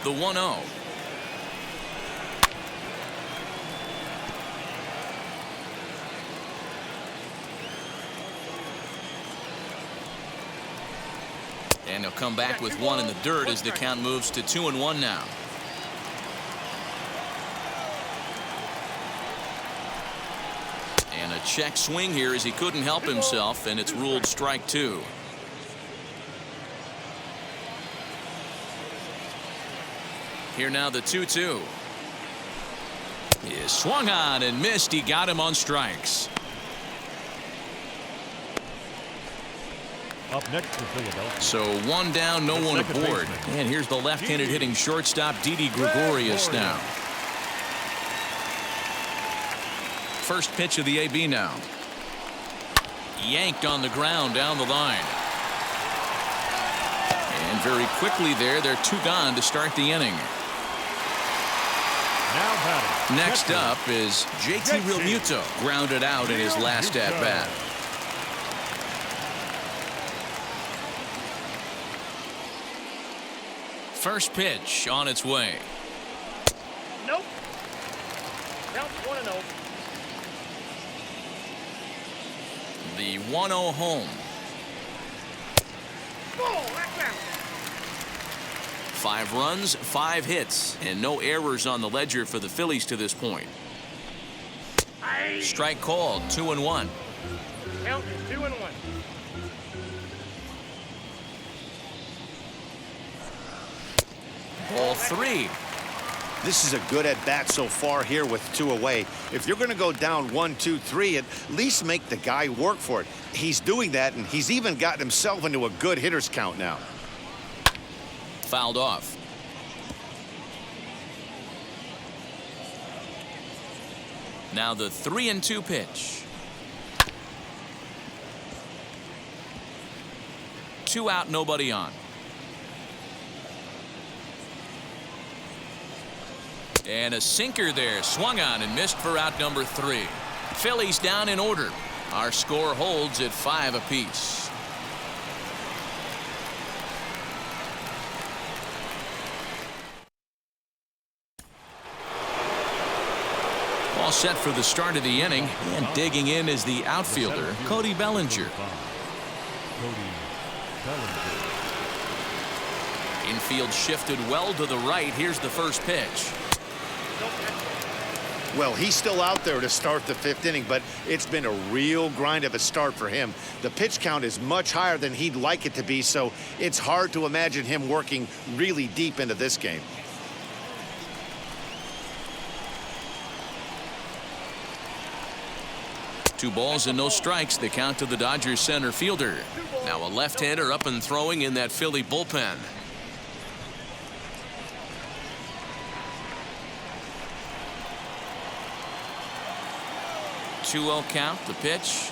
The 1-0. And he'll come back with one in the dirt as the count moves to 2-1 now. And a check swing here as he couldn't help himself, and it's ruled strike two. Here now the 2-2. He is swung on and missed. He got him on strikes. Up next for Philadelphia. So one down, no one aboard. And here's the left-handed hitting shortstop, Didi Gregorius now. First pitch of the AB now. Yanked on the ground down the line. And very quickly there, they're two gone to start the inning. Now batting. Next up is JT Realmuto, grounded out in his last at-bat. First pitch on its way. Nope. Count 1-0. The 1-0 home. Oh, that's out. 5 runs, 5 hits, and no errors on the ledger for the Phillies to this point. Strike called, 2-1. Count 2-1. Ball 3. This is a good at-bat so far here with 2 away. If you're going to go down 1-2-3, at least make the guy work for it. He's doing that, and he's even gotten himself into a good hitter's count now. Fouled off. Now the 3-2 pitch. 2 out, nobody on. And a sinker there, swung on and missed for out number 3. Phillies down in order. Our score holds at 5 apiece. All set for the start of the inning, and digging in is the outfielder, Cody Bellinger. Infield shifted well to the right. Here's the first pitch. Well, he's still out there to start the 5th inning, but it's been a real grind of a start for him. The pitch count is much higher than he'd like it to be, so it's hard to imagine him working really deep into this game. Two balls and no strikes, the count to the Dodgers center fielder. Now a left-hander up and throwing in that Philly bullpen. 2-0 count, the pitch.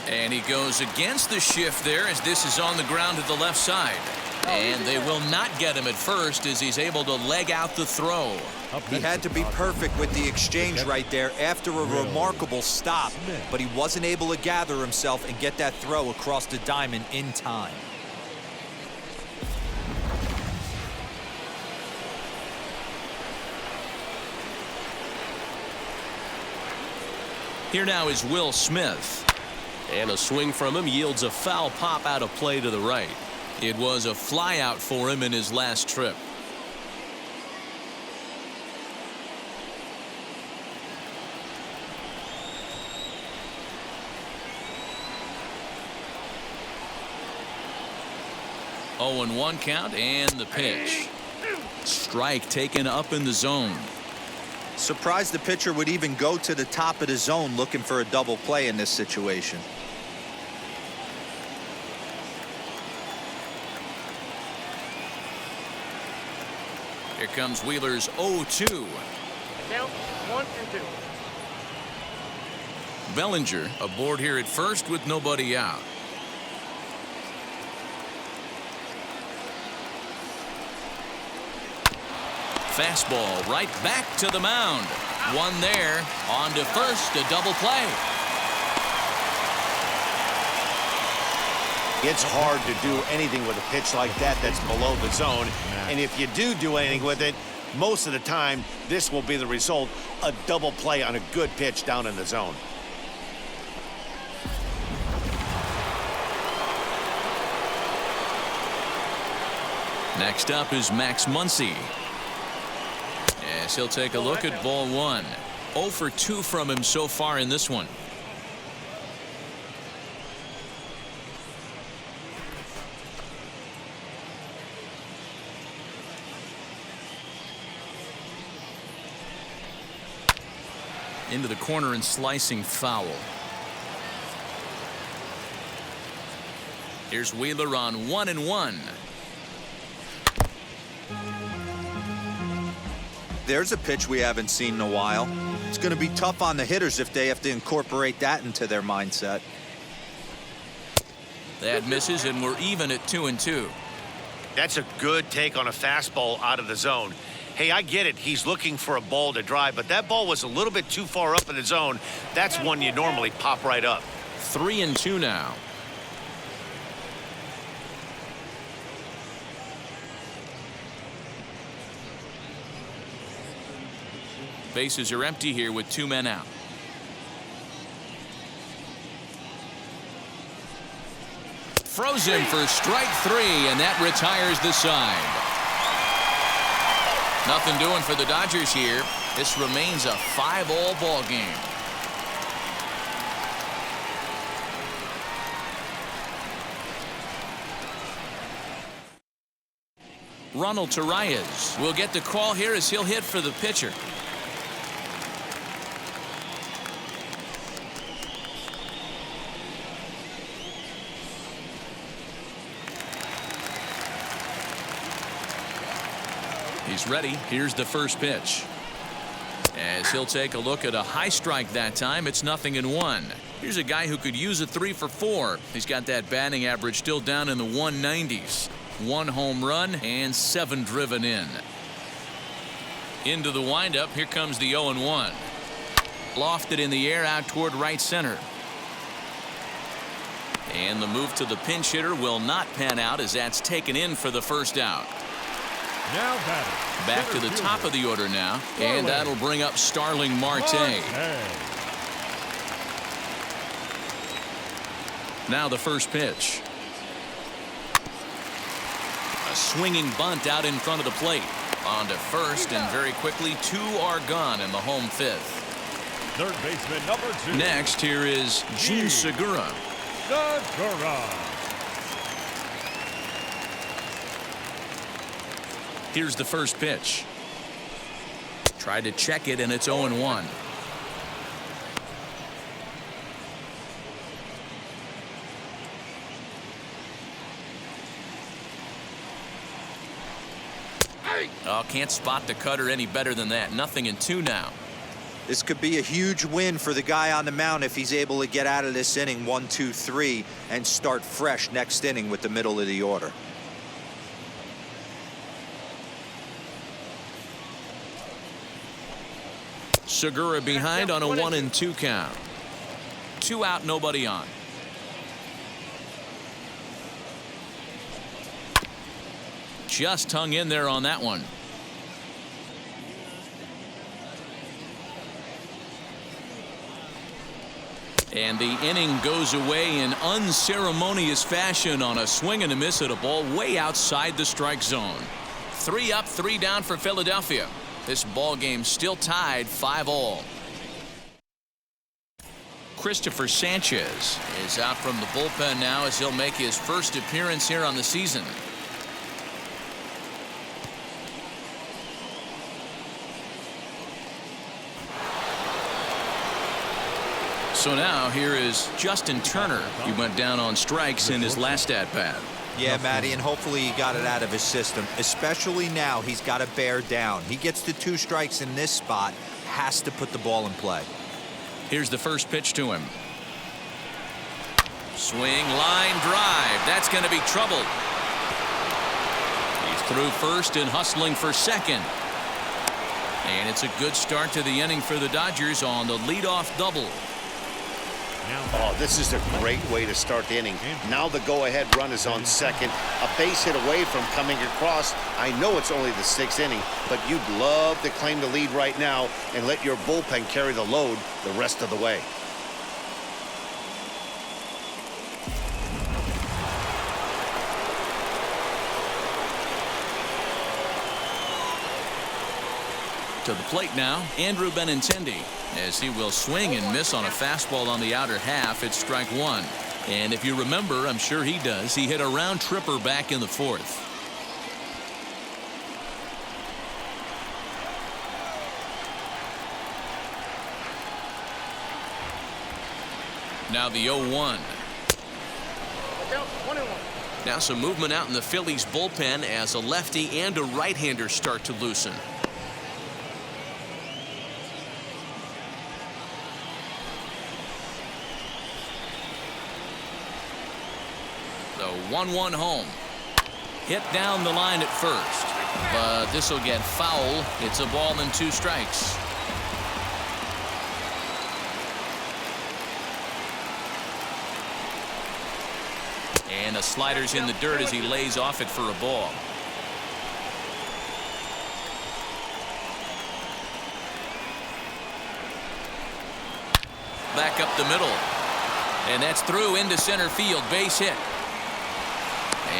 And he goes against the shift there as this is on the ground to the left side. And they will not get him at first as he's able to leg out the throw. He had to be perfect with the exchange right there after a remarkable stop, but he wasn't able to gather himself and get that throw across the diamond in time. Here now is Will Smith. And a swing from him yields a foul pop out of play to the right. It was a fly out for him in his last trip. 0-1 count and the pitch. Strike taken up in the zone. Surprised the pitcher would even go to the top of the zone looking for a double play in this situation. Here comes Wheeler's 0-2. Count 1-2. Bellinger aboard here at first with nobody out. Fastball right back to the mound. One there. On to first, a double play. It's hard to do anything with a pitch like that that's below the zone. And if you do anything with it, most of the time, this will be the result, a double play on a good pitch down in the zone. Next up is Max Muncie. Yes, he'll take a look at ball one. 0 for 2 from him so far in this one. Into the corner and slicing foul. Here's Wheeler on 1-1. There's a pitch we haven't seen in a while. It's going to be tough on the hitters if they have to incorporate that into their mindset. That misses, and we're even at 2-2. That's a good take on a fastball out of the zone. Hey, I get it. He's looking for a ball to drive, but that ball was a little bit too far up in the zone. That's one you normally pop right up. 3-2 now. Bases are empty here with 2 men out. Frozen for strike 3, and that retires the side. Nothing doing for the Dodgers here. This remains a 5-all ball game. Ronald Torreyes will get the call here as he'll hit for the pitcher. He's ready. Here's the first pitch. As he'll take a look at a high strike that time, it's 0-1. Here's a guy who could use a 3 for 4. He's got that batting average still down in the 190s. 1 home run and 7 driven in. Into the windup. Here comes the 0-1. Lofted in the air out toward right center. And the move to the pinch hitter will not pan out as that's taken in for the first out. Now batting. Back to the top of the order now, and that'll bring up Starling Marte. Now the first pitch. A swinging bunt out in front of the plate. On to first, and very quickly 2 are gone in the home 5th. Third baseman number 2. Next here is Jean Segura. Here's the first pitch. Tried to check it, and it's 0-1. Oh, can't spot the cutter any better than that. 0-2 now. This could be a huge win for the guy on the mound if he's able to get out of this inning 1, 2, 3 and start fresh next inning with the middle of the order. Segura behind on a 1-2 count. 2 out, nobody on. Just hung in there on that one. And the inning goes away in unceremonious fashion on a swing and a miss at a ball way outside the strike zone. 3 up, 3 down for Philadelphia. This ball game still tied 5-all. Christopher Sanchez is out from the bullpen now as he'll make his first appearance here on the season. So now here is Justin Turner. He went down on strikes in his last at-bat. Yeah, Matty, and hopefully he got it out of his system. Especially now, he's got to bear down. He gets the 2 strikes in this spot, has to put the ball in play. Here's the first pitch to him. Swing, line drive. That's going to be trouble. He's through first and hustling for second. And it's a good start to the inning for the Dodgers on the leadoff double. Oh, this is a great way to start the inning. Now the go-ahead run is on second. A base hit away from coming across. I know it's only the 6th inning, but you'd love to claim the lead right now and let your bullpen carry the load the rest of the way. To the plate now, Andrew Benintendi, as he will swing and miss on a fastball on the outer half. It's strike 1. And if you remember, I'm sure he does, he hit a round tripper back in the 4th. Now the 0-1. Now some movement out in the Phillies bullpen as a lefty and a right-hander start to loosen. The 1-1 home. Hit down the line at first, but this will get foul. It's a ball and 2 strikes. And the slider's in the dirt as he lays off it for a ball. Back up the middle. And that's through into center field. Base hit.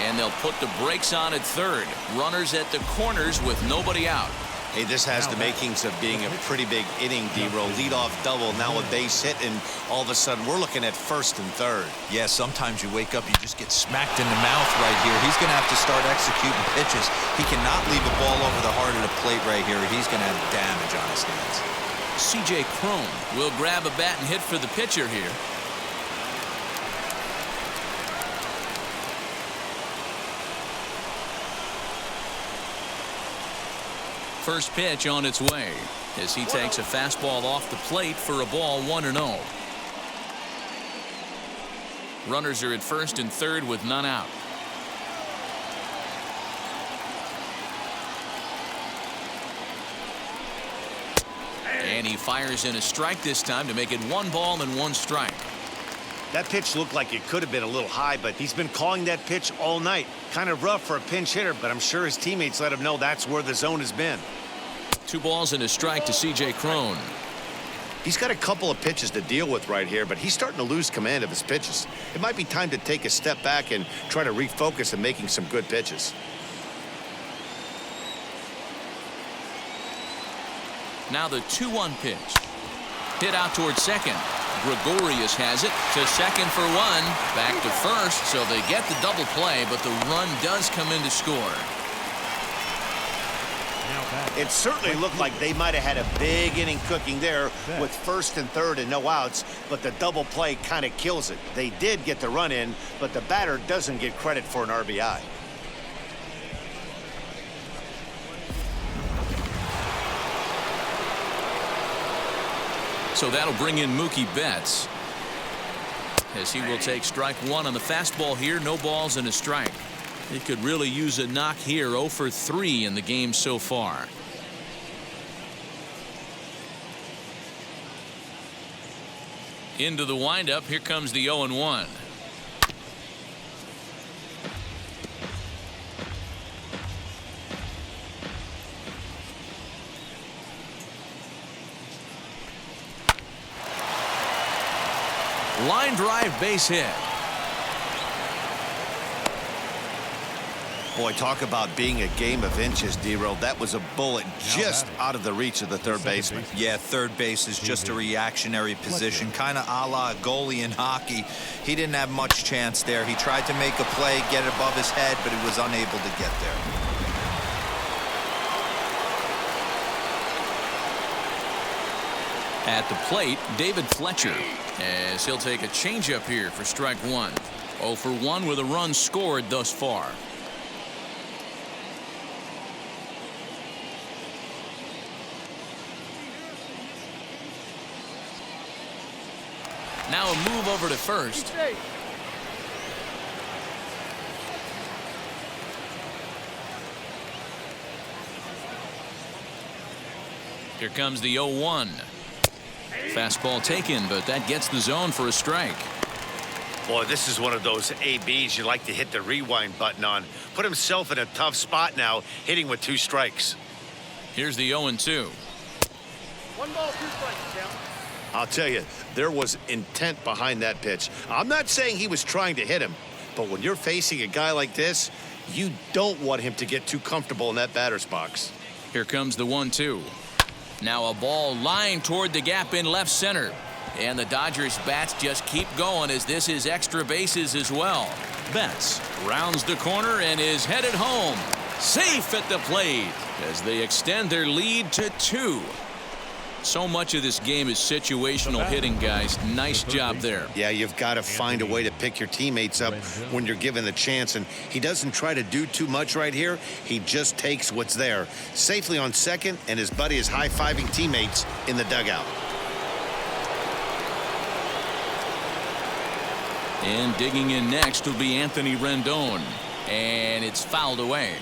And they'll put the brakes on at third. Runners at the corners with nobody out. Hey, this has the makings of being a pretty big inning, D-Row. Leadoff double, now a base hit, and all of a sudden we're looking at first and third. Yeah, sometimes you wake up, you just get smacked in the mouth right here. He's going to have to start executing pitches. He cannot leave a ball over the heart of the plate right here. He's going to have damage on his hands. C.J. Cron will grab a bat and hit for the pitcher here. First pitch on its way as he takes a fastball off the plate for a ball 1-0. Runners are at first and third with none out. And he fires in a strike this time to make it 1 ball and 1 strike. That pitch looked like it could have been a little high, but he's been calling that pitch all night. Kind of rough for a pinch hitter, but I'm sure his teammates let him know that's where the zone has been. 2 balls and a strike to C.J. Cron. He's got a couple of pitches to deal with right here, but he's starting to lose command of his pitches. It might be time to take a step back and try to refocus on making some good pitches. Now the 2-1 pitch. Hit out towards second. Gregorius has it to second for 1. Back to first, so they get the double play, but the run does come in to score. It certainly looked like they might have had a big inning cooking there with first and third and no outs, but the double play kind of kills it. They did get the run in, but the batter doesn't get credit for an RBI. So that'll bring in Mookie Betts, as he will take strike 1 on the fastball here. No balls and a strike. He could really use a knock here. 0 for 3 in the game so far. Into the windup. Here comes the 0-1. Line drive, base hit. Boy, talk about being a game of inches, D-Row. That was a bullet just out of the reach of the third baseman. Yeah, third base is just a reactionary position, kind of a la a goalie in hockey. He didn't have much chance there. He tried to make a play, get it above his head, but he was unable to get there. At the plate, David Fletcher. as he'll take a changeup here for strike one. 0 for 1 with a run scored thus far. Now a move over to first. Here comes the 0-1. Fastball taken, but that gets the zone for a strike. Boy, this is one of those ABs you like to hit the rewind button on. Put himself in a tough spot now, hitting with 2 strikes. Here's the 0-2. 1 ball, 2 strikes, count. I'll tell you, there was intent behind that pitch. I'm not saying he was trying to hit him, but when you're facing a guy like this, you don't want him to get too comfortable in that batter's box. Here comes the 1-2. Now a ball lined toward the gap in left center. And the Dodgers bats just keep going as this is extra bases as well. Betts rounds the corner and is headed home. Safe at the plate as they extend their lead to 2. So much of this game is situational hitting, guys. Nice job there. Yeah, you've got to find a way to pick your teammates up when you're given the chance, and he doesn't try to do too much right here. He just takes what's there. Safely on second, and his buddy is high-fiving teammates in the dugout. And digging in next will be Anthony Rendon. And it's fouled away.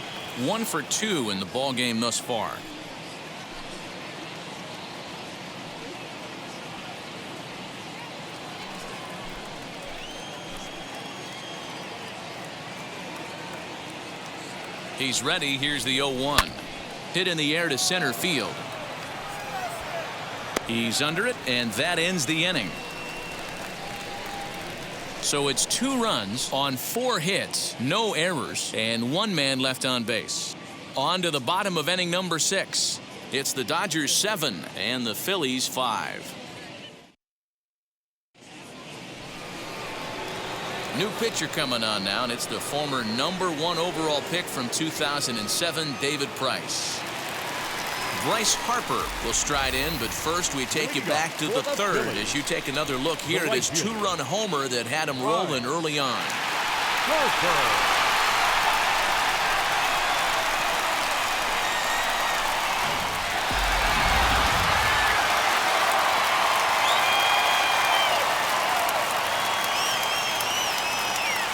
1 for 2 in the ballgame thus far. He's ready. Here's the 0-1. Hit in the air to center field. He's under it, and that ends the inning. So it's 2 runs on 4 hits, no errors, and 1 man left on base. On to the bottom of inning number 6. It's the Dodgers 7 and the Phillies 5. New pitcher coming on now, and it's the former #1 overall pick from 2007, David Price. Bryce Harper will stride in, but first we take you back to the 3rd as you take another look here at his 2-run homer that had him rolling early on.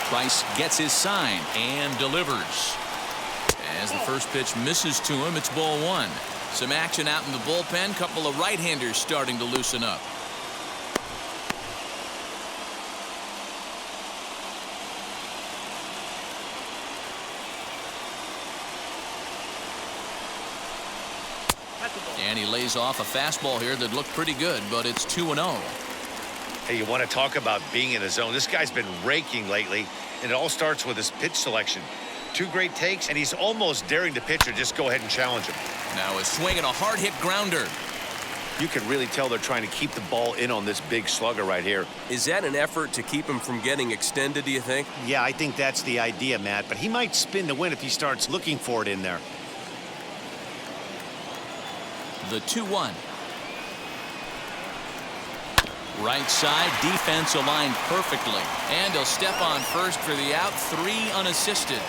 Price gets his sign and delivers. As the first pitch misses to him, it's ball 1. Some action out in the bullpen. Couple of right-handers starting to loosen up. And he lays off a fastball here that looked pretty good, but it's 2-0. Hey, you want to talk about being in the zone? This guy's been raking lately, and it all starts with his pitch selection. 2 great takes, and he's almost daring the pitcher just go ahead and challenge him. Now a swing and a hard hit grounder. You can really tell they're trying to keep the ball in on this big slugger right here. Is that an effort to keep him from getting extended, do you think? Yeah, I think that's the idea, Matt, but he might spin to win if he starts looking for it in there. The 2-1. Right side, defense aligned perfectly. And he'll step on first for the out, 3 unassisted.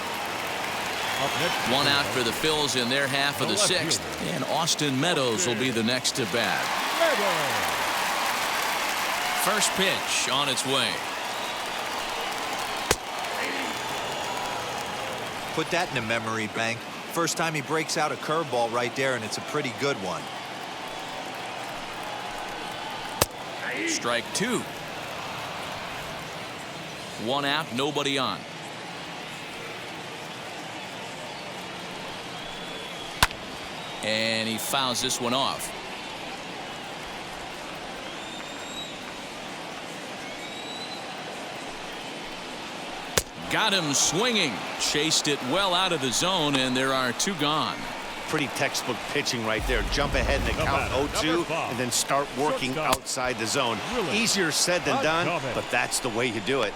1 out for the Phils in their half of the 6th. And Austin Meadows will be the next to bat. First pitch on its way. Put that in a memory bank. First time he breaks out a curveball right there, and it's a pretty good one. Strike 2. 1 out, nobody on. And he fouls this one off. Got him swinging. Chased it well out of the zone, and there are 2 gone. Pretty textbook pitching right there. Jump ahead in the count 0-2 and then start working outside the zone. Easier said than done, but that's the way you do it.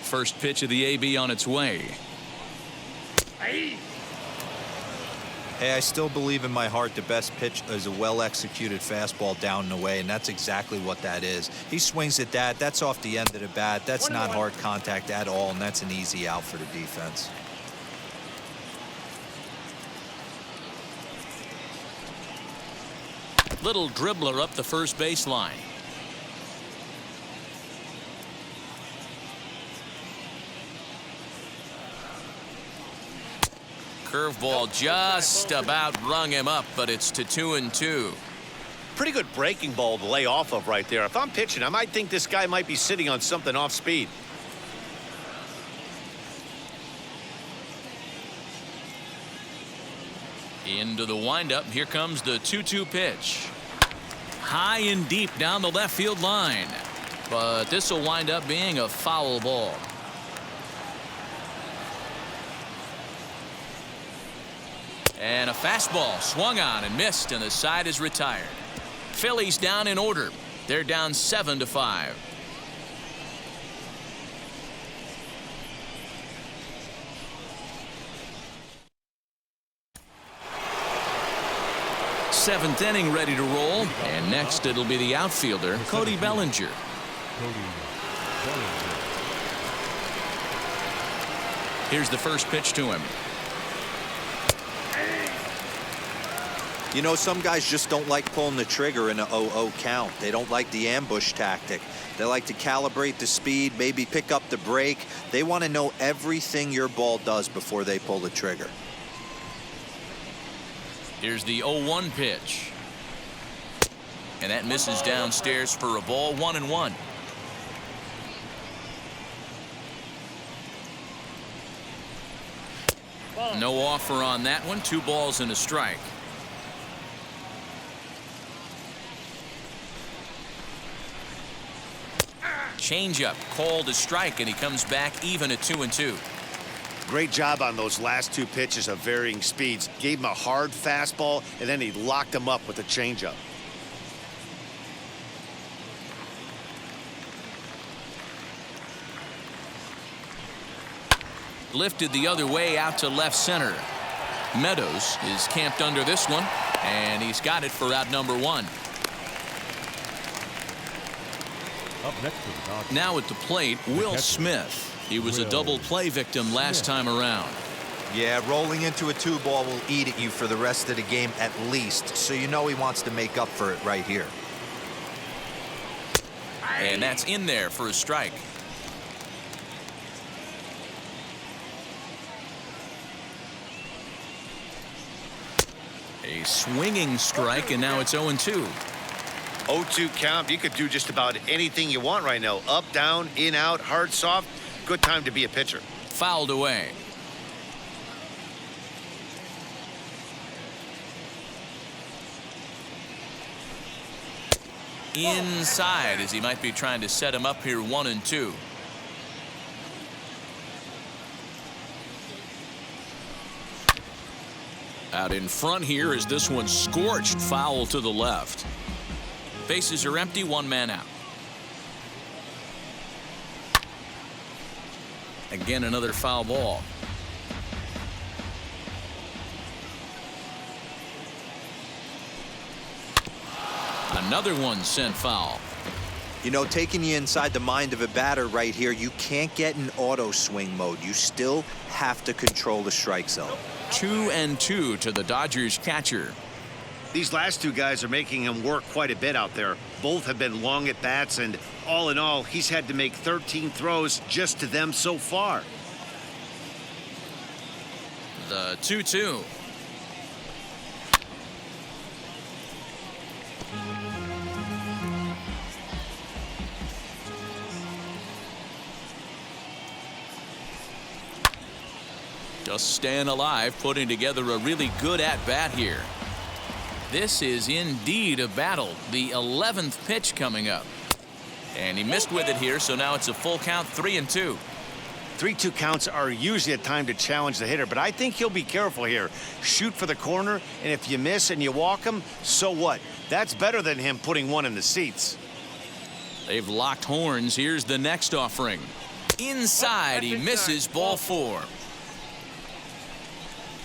first pitch of the AB on its way. Hey, I still believe in my heart the best pitch is a well-executed fastball down and away, and that's exactly what that is. He swings at that. That's off the end of the bat. That's not hard contact at all, and that's an easy out for the defense. Little dribbler up the first baseline. Curveball just about rung him up, but it's to 2-2. Pretty good breaking ball to lay off of right there. If I'm pitching, I might think this guy might be sitting on something off speed. Into the windup. Here comes the 2-2 pitch. High and deep down the left field line. But this will wind up being a foul ball. And a fastball swung on and missed, and the side is retired. Phillies down in order. They're down 7-5. Seventh inning ready to roll, and next it'll be the outfielder, Cody Bellinger. Here's the first pitch to him. You know, some guys just don't like pulling the trigger in a 0-0 count. They don't like the ambush tactic. They like to calibrate the speed, maybe pick up the break. They want to know everything your ball does before they pull the trigger. Here's the 0-1 pitch. And that misses downstairs for a ball, 1-1. No offer on that one. 2 balls and a strike. Changeup called a strike, and he comes back even at 2-2. Great job on those last 2 pitches of varying speeds. Gave him a hard fastball, and then he locked him up with a changeup. Lifted the other way out to left center. Meadows is camped under this one, and he's got it for out number 1. Up next to the Dodgers. Now at the plate, Will Smith. He was a double play victim last time around. Yeah, rolling into a 2-ball will eat at you for the rest of the game at least, so you know he wants to make up for it right here. And that's in there for a strike. A swinging strike, and now it's 0-2. 0-2 count. You could do just about anything you want right now. Up, down, in, out, hard, soft. Good time to be a pitcher. Fouled away. Inside, as he might be trying to set him up here, 1-2. Out in front here is this one scorched foul to the left. Bases are empty, 1 man out. Again, another foul ball. Another one sent foul. You know, taking you inside the mind of a batter right here, you can't get in auto swing mode. You still have to control the strike zone. 2-2 to the Dodgers catcher. These last 2 guys are making him work quite a bit out there. Both have been long at bats, and all in all, he's had to make 13 throws just to them so far. The 2-2. Just staying alive, putting together a really good at-bat here. This is indeed a battle. The 11th pitch coming up. And he missed with it here, so now it's a full count, 3-2. 3-2 counts are usually a time to challenge the hitter, but I think he'll be careful here. Shoot for the corner, and if you miss and you walk him, so what? That's better than him putting one in the seats. They've locked horns. Here's the next offering. Inside, he misses ball 4.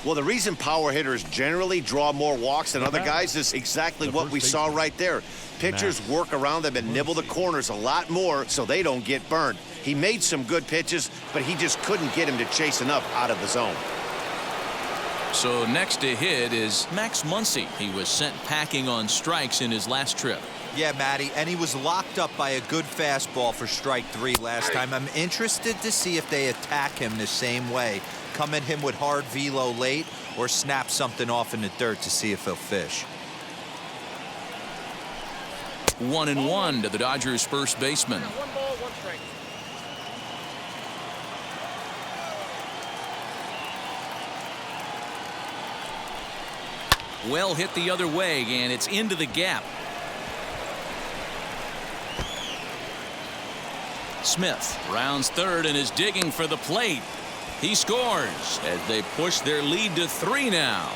Well, the reason power hitters generally draw more walks than other guys is exactly what we saw right there. Pitchers work around them and nibble the corners a lot more so they don't get burned. He made some good pitches, but he just couldn't get him to chase enough out of the zone. So next to hit is Max Muncie. He was sent packing on strikes in his last trip. Yeah, Matty, and he was locked up by a good fastball for strike 3 last time. I'm interested to see if they attack him the same way. Come at him with hard velo late or snap something off in the dirt to see if he'll fish. 1-1 to the Dodgers first baseman. 1 ball, 1 strike. Well hit the other way, and it's into the gap. Smith rounds third and is digging for the plate. He scores as they push their lead to 3 now.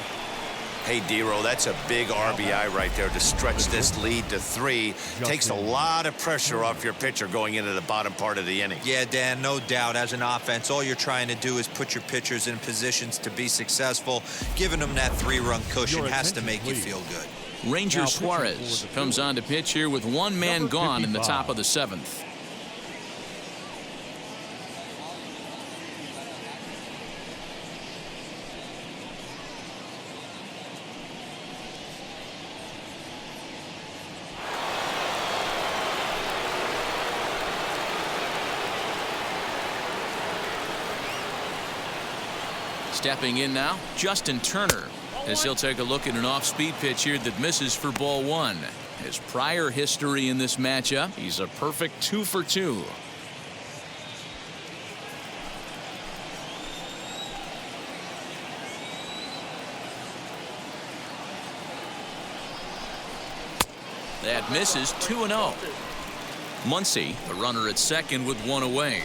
Hey, Dero, that's a big RBI right there to stretch this lead to 3. Takes a lot of pressure off your pitcher going into the bottom part of the inning. Yeah, Dan, no doubt. As an offense, all you're trying to do is put your pitchers in positions to be successful. Giving them that 3-run cushion has to make you feel good. Ranger Suarez comes on to pitch here with 1 man gone in the top of the 7th. Stepping in now, Justin Turner, as he'll take a look at an off-speed pitch here that misses for ball 1. His prior history in this matchup, he's a perfect 2 for 2. That misses 2-0. Muncie, the runner at second with 1 away.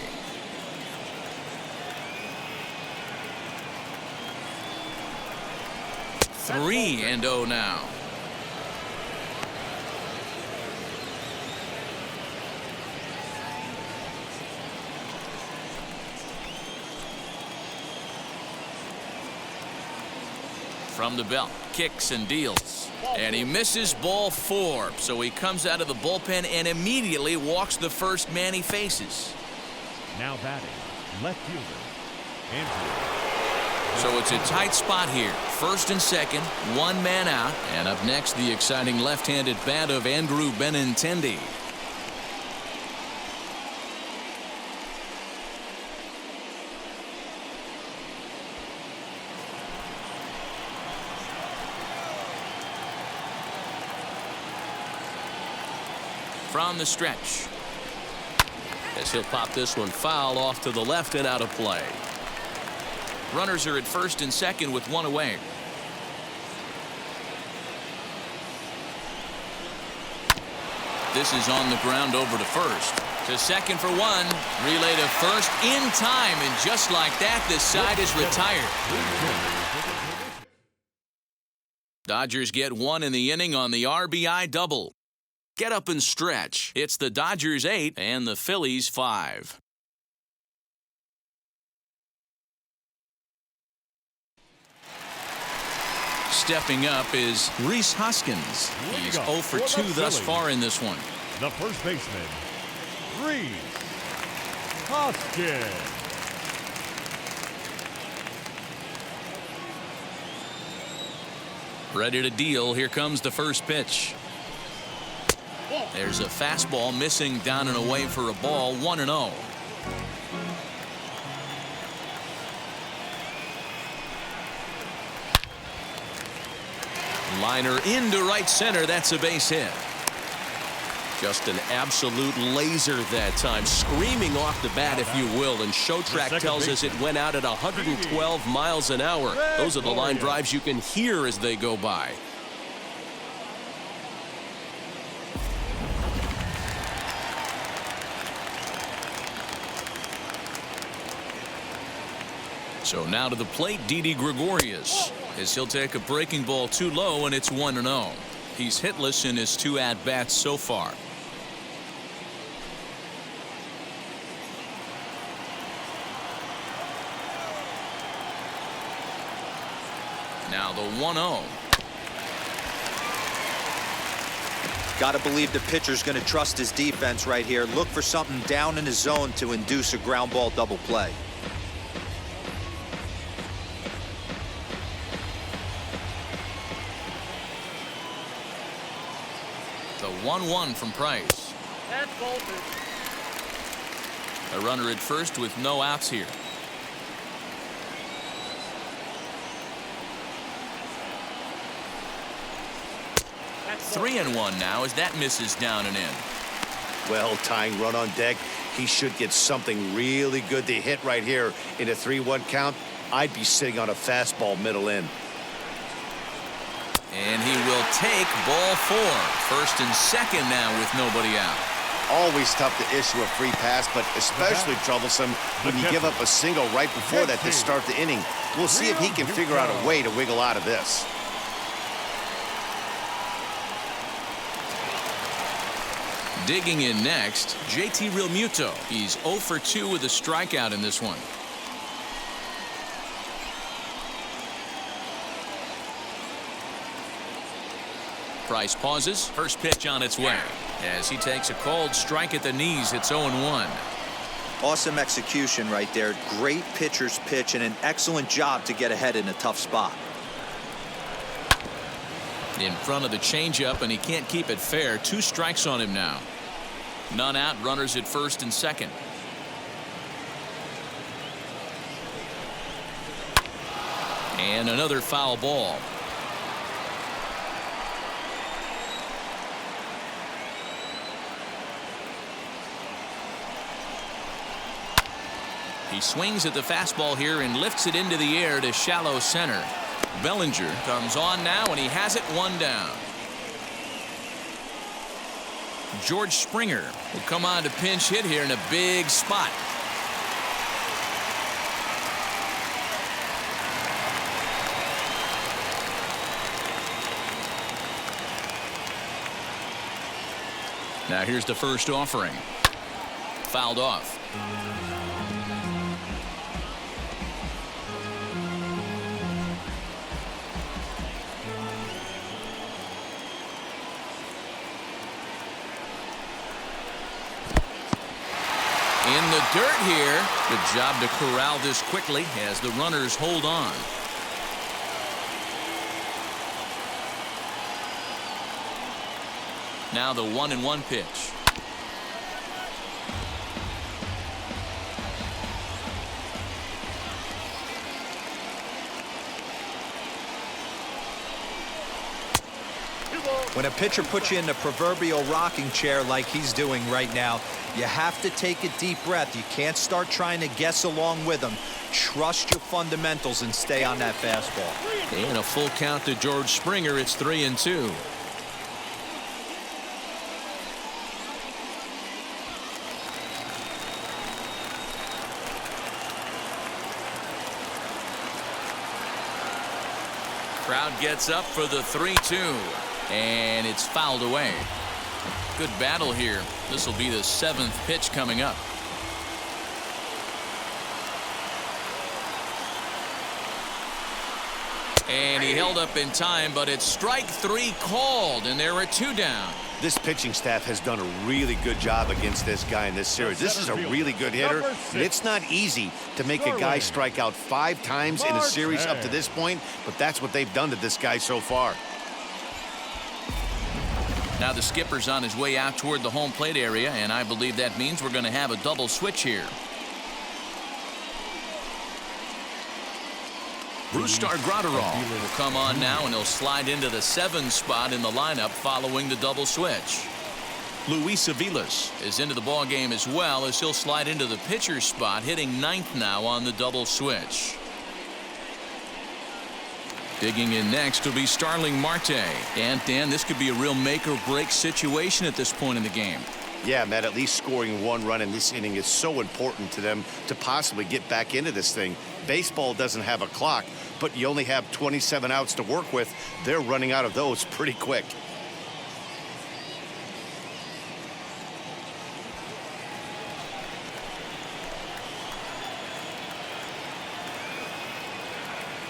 3-0 now. From the belt, kicks and deals. And he misses ball 4. So he comes out of the bullpen and immediately walks the first man he faces. Now batting, left fielder, Andrew. So it's a tight spot here. First and second, 1 man out. And up next, the exciting left-handed bat of Andrew Benintendi. From the stretch. As he'll pop this one foul off to the left and out of play. Runners are at first and second with 1 away. This is on the ground over to first. To second for 1. Relay to first in time. And just like that, this side is retired. Dodgers get 1 in the inning on the RBI double. Get up and stretch. It's the Dodgers 8 and the Phillies 5. Stepping up is Rhys Hoskins. He's 0 for 2 thus far in this one. The first baseman, Rhys Hoskins. Ready to deal. Here comes the first pitch. There's a fastball missing down and away for a ball. 1-0. Liner into right center. That's a base hit. Just an absolute laser that time, screaming off the bat, if you will. And ShowTrack tells us it went out at 112 miles an hour. Those are the line drives you can hear as they go by. So now to the plate, Didi Gregorius, as he'll take a breaking ball too low, and it's 1-0. He's hitless in his 2 at-bats so far. Now the 1-0. Got to believe the pitcher's going to trust his defense right here. Look for something down in his zone to induce a ground ball double play. The 1-1 from Price. That's bolted. A runner at first with no outs here. That's 3-1 now as that misses down and in. Well, tying run on deck. He should get something really good to hit right here in a 3-1 count. I'd be sitting on a fastball middle in. And he will take ball 4. First and second now with nobody out. Always tough to issue a free pass, but especially troublesome when you give up a single right before that to start the inning. We'll see if he can figure out a way to wiggle out of this. Digging in next, JT Realmuto. He's 0 for 2 with a strikeout in this one. Price pauses. First pitch on its way as he takes a cold strike at the knees. It's 0-1. Awesome execution right there. Great pitcher's pitch and an excellent job to get ahead in a tough spot. In front of the changeup, and he can't keep it fair. 2 strikes on him now. None out. Runners at first and second. And another foul ball. He swings at the fastball here and lifts it into the air to shallow center. Bellinger comes on now, and he has it 1 down. George Springer will come on to pinch hit here in a big spot. Now here's the first offering. Fouled off. In the dirt here. Good job to corral this quickly as the runners hold on. Now the 1-1 pitch. When a pitcher puts you in the proverbial rocking chair like he's doing right now, you have to take a deep breath. You can't start trying to guess along with him. Trust your fundamentals and stay on that fastball. And a full count to George Springer. It's 3-2. Crowd gets up for the 3-2. And it's fouled away. Good battle here. This will be the 7th pitch coming up. And he held up in time, but it's strike 3 called, and there are 2 down. This pitching staff has done a really good job against this guy in this series. This is a really good hitter, and it's not easy to make a guy strike out 5 times in a series up to this point, but that's what they've done to this guy so far. Now the skipper's on his way out toward the home plate area, and I believe that means we're going to have a double switch here. Brustar Graterol will come on now, and he'll slide into the 7 spot in the lineup following the double switch. Luis Aviles is into the ball game as well, as he'll slide into the pitcher's spot, hitting 9th now on the double switch. Digging in next will be Starling Marte. And Dan, this could be a real make or break situation at this point in the game. Yeah, Matt, at least scoring 1 run in this inning is so important to them to possibly get back into this thing. Baseball doesn't have a clock, but you only have 27 outs to work with. They're running out of those pretty quick.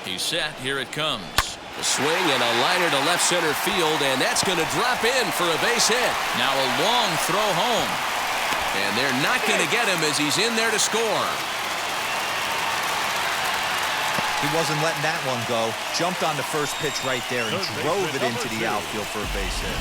He's set. Here it comes. A swing and a liner to left center field, and that's going to drop in for a base hit. Now a long throw home. And they're not going to get him as he's in there to score. He wasn't letting that one go. Jumped on the first pitch right there and drove it into the outfield for a base hit.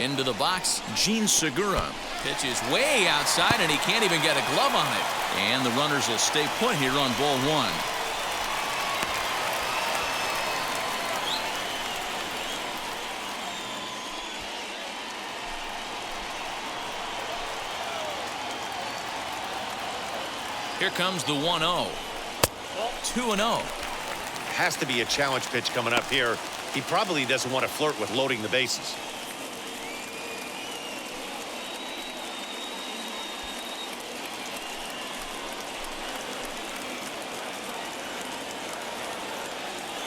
Into the box, Gene Segura. Pitch is way outside, and he can't even get a glove on it. And the runners will stay put here on ball one. Here comes the 1-0. 2-0. Has to be a challenge pitch coming up here. He probably doesn't want to flirt with loading the bases.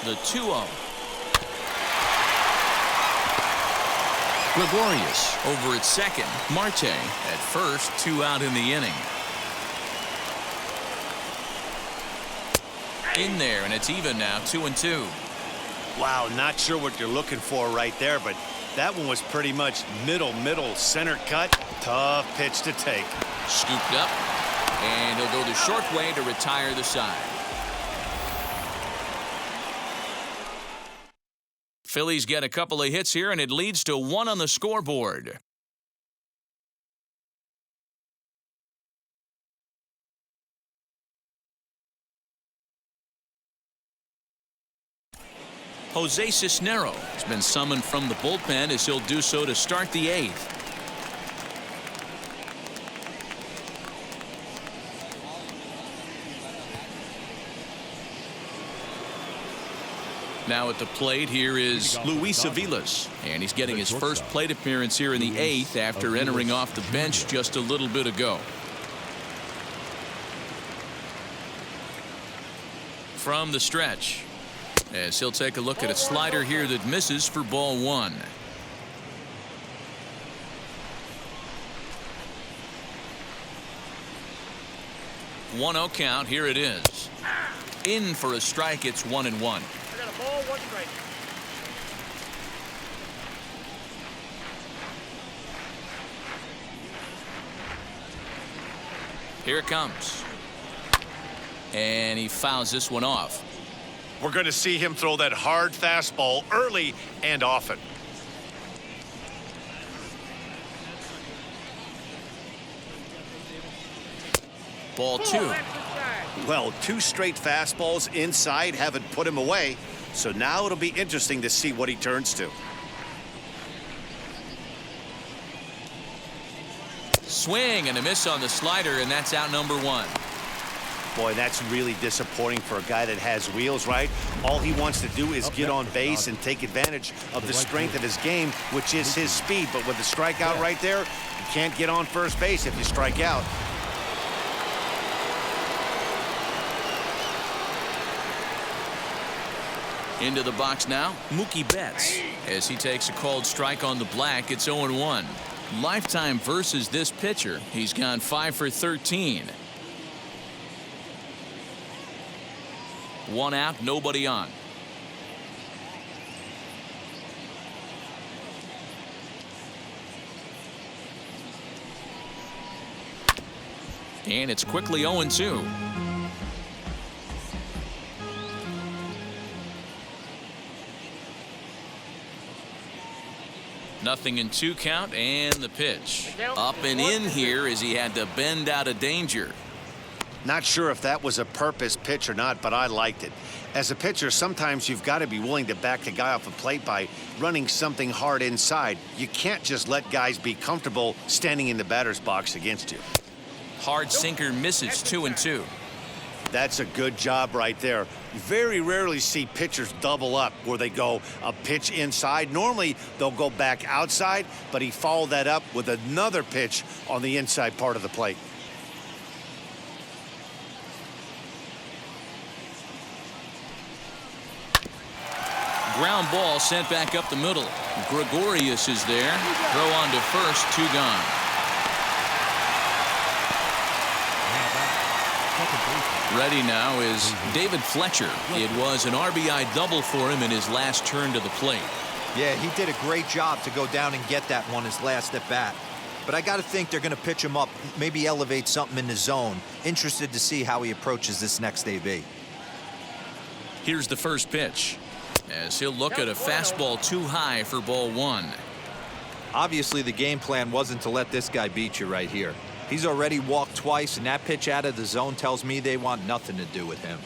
The 2-0. Gregorius over at second. Marte at first, 2 out in the inning. In there, and it's even now, 2-2. Wow, not sure what you're looking for right there, but that one was pretty much middle center cut. Tough pitch to take. Scooped up, and he'll go the short way to retire the side. Phillies get a couple of hits here, and it leads to 1 on the scoreboard. Jose Cisnero has been summoned from the bullpen as he'll do so to start the 8th. Now at the plate, here is Luis Aviles, and he's getting his first plate appearance here in the 8th after entering off the bench just a little bit ago. From the stretch, as he'll take a look at a slider here that misses for ball 1. One 0 count. Here it is. In for a strike. It's 1-1. I got a ball, 1 strike. Here it comes. And he fouls this one off. We're going to see him throw that hard fastball early and often. Ball 2. Well, 2 straight fastballs inside haven't put him away, so now it'll be interesting to see what he turns to. Swing and a miss on the slider, and that's out number 1. Boy, that's really disappointing for a guy that has wheels, right? All he wants to do is get on base and take advantage of the strength of his game, which is his speed. But with the strikeout right there, you can't get on first base if you strike out. Into the box now, Mookie Betts. As he takes a called strike on the black, it's 0-1. Lifetime versus this pitcher. He's gone 5 for 13. 1 out, nobody on. And it's quickly 0-2. Nothing in 2 count, and the pitch. Up and in here as he had to bend out of danger. Not sure if that was a purpose pitch or not, but I liked it. As a pitcher, sometimes you've got to be willing to back the guy off the plate by running something hard inside. You can't just let guys be comfortable standing in the batter's box against you. Hard sinker misses, 2-2. That's a good job right there. You very rarely see pitchers double up where they go a pitch inside. Normally, they'll go back outside, but he followed that up with another pitch on the inside part of the plate. ground ball sent back up the middle. Gregorius is there. Throw on to first, 2 gone. Ready now is David Fletcher. It was an RBI double for him in his last turn to the plate. Yeah, he did a great job to go down and get that one his last at bat. But I got to think they're going to pitch him up, maybe elevate something in the zone. Interested to see how he approaches this next AB. Here's the first pitch, as he'll look at a fastball too high for ball 1. Obviously, the game plan wasn't to let this guy beat you right here. He's already walked twice, and that pitch out of the zone tells me they want nothing to do with him.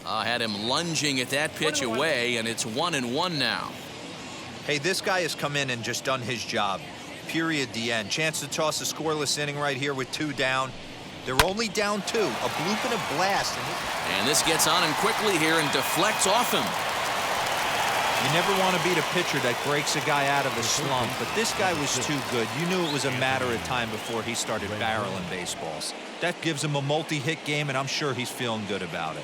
Had him lunging at that pitch away, and it's 1-1 now. Hey, this guy has come in and just done his job. Period. The end. Chance to toss a scoreless inning right here with 2 down. They're only down 2. A bloop and a blast. And this gets on him quickly here and deflects off him. You never want to beat a pitcher that breaks a guy out of a slump, but this guy was too good. You knew it was a matter of time before he started barreling baseballs. That gives him a multi-hit game, and I'm sure he's feeling good about it.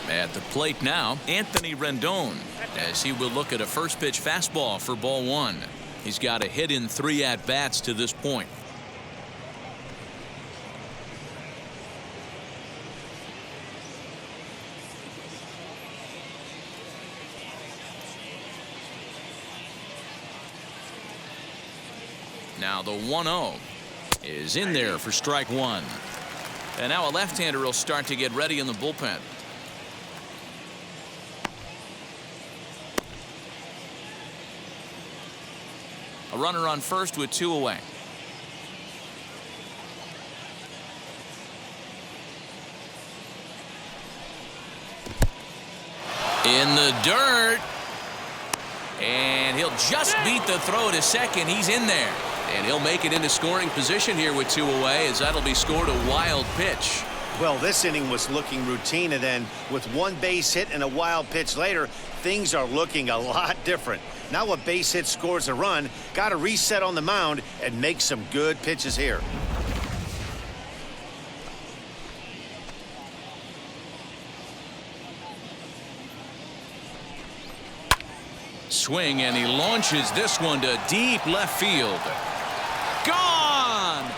At the plate now, Anthony Rendon, as he will look at a first pitch fastball for ball 1. He's got a hit in 3 at-bats to this point. Now the 1-0 is in there for strike 1. And now a left-hander will start to get ready in the bullpen. A runner on first with 2 away. In the dirt. And he'll just beat the throw to second. He's in there. And he'll make it into scoring position here with 2 away, as that'll be scored a wild pitch. Well, this inning was looking routine, and then with 1 base hit and a wild pitch later, things are looking a lot different. Now a base hit scores a run, got to reset on the mound and make some good pitches here. Swing, and he launches this one to deep left field. Gone!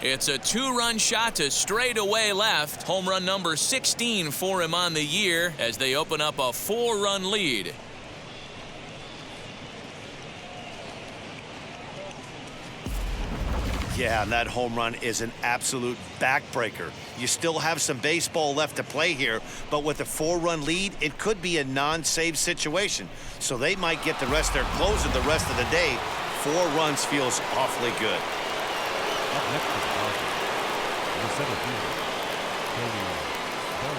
It's a 2-run shot to straightaway left. Home run number 16 for him on the year as they open up a 4-run lead. Yeah, and that home run is an absolute backbreaker. You still have some baseball left to play here, but with a 4-run lead, it could be a non-save situation. So they might get the rest. They're closing the rest of the day. 4 runs feels awfully good.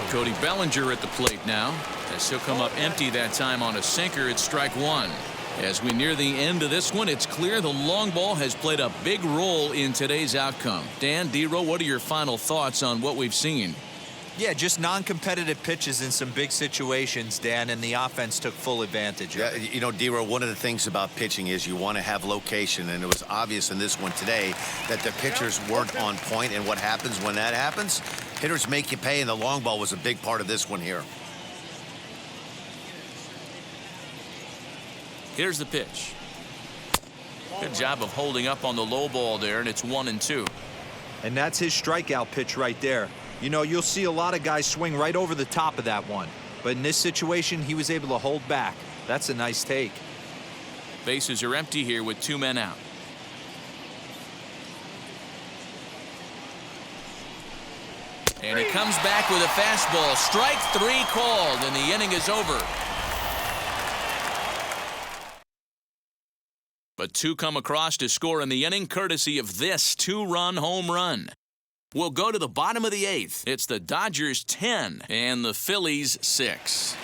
Cody Bellinger at the plate now, as he'll come up empty that time on a sinker. It's strike 1. As we near the end of this one, it's clear the long ball has played a big role in today's outcome. Dan, D-Row, what are your final thoughts on what we've seen? Yeah, just non-competitive pitches in some big situations, Dan, and the offense took full advantage of it. You know, D-Row, one of the things about pitching is you want to have location, and it was obvious in this one today that the pitchers weren't on point, and what happens when that happens? Hitters make you pay, and the long ball was a big part of this one here. Here's the pitch. Good job of holding up on the low ball there, and it's 1-2. And that's his strikeout pitch right there. You know, you'll see a lot of guys swing right over the top of that one. But in this situation, he was able to hold back. That's a nice take. Bases are empty here with 2 men out. And he comes back with a fastball. Strike 3 called, and the inning is over. But 2 come across to score in the inning, courtesy of this 2-run home run. We'll go to the bottom of the 8th. It's the Dodgers 10 and the Phillies 6.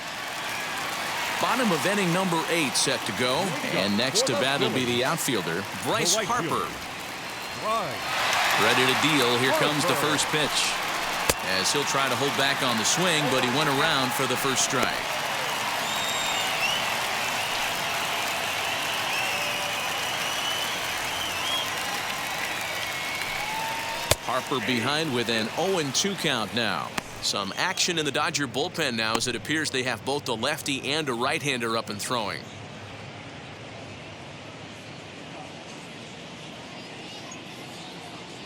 Bottom of inning number 8 set to go. And next to bat will be the outfielder, Bryce Harper. Ready to deal. Here comes the first pitch. as he'll try to hold back on the swing, but he went around for the first strike. Harper behind with an 0-2 count now. Some action in the Dodger bullpen now as it appears they have both a lefty and a right-hander up and throwing.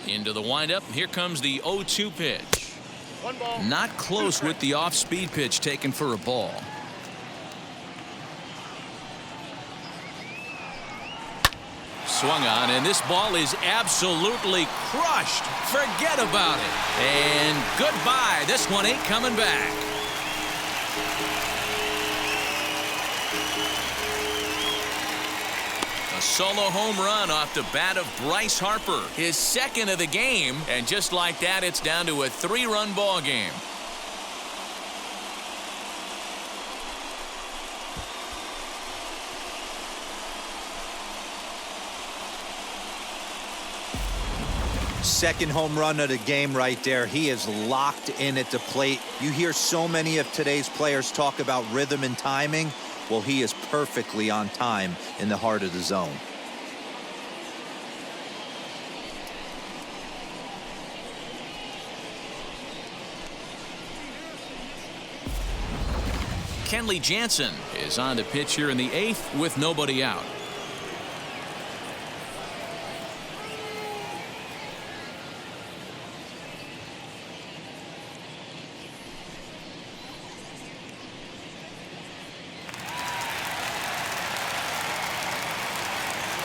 Into the windup. Here comes the 0-2 pitch. One ball. Not close with the off-speed pitch taken for a ball. Swung on, and this ball is absolutely crushed. Forget about it. And goodbye. This one ain't coming back. A solo home run off the bat of Bryce Harper, his second of the game, and just like that, it's down to a 3-run ball game. Second home run of the game right there. He is locked in at the plate. You hear so many of today's players talk about rhythm and timing. Well, he is perfectly on time in the heart of the zone. Kenley Jansen is on the pitch here in the 8th with nobody out.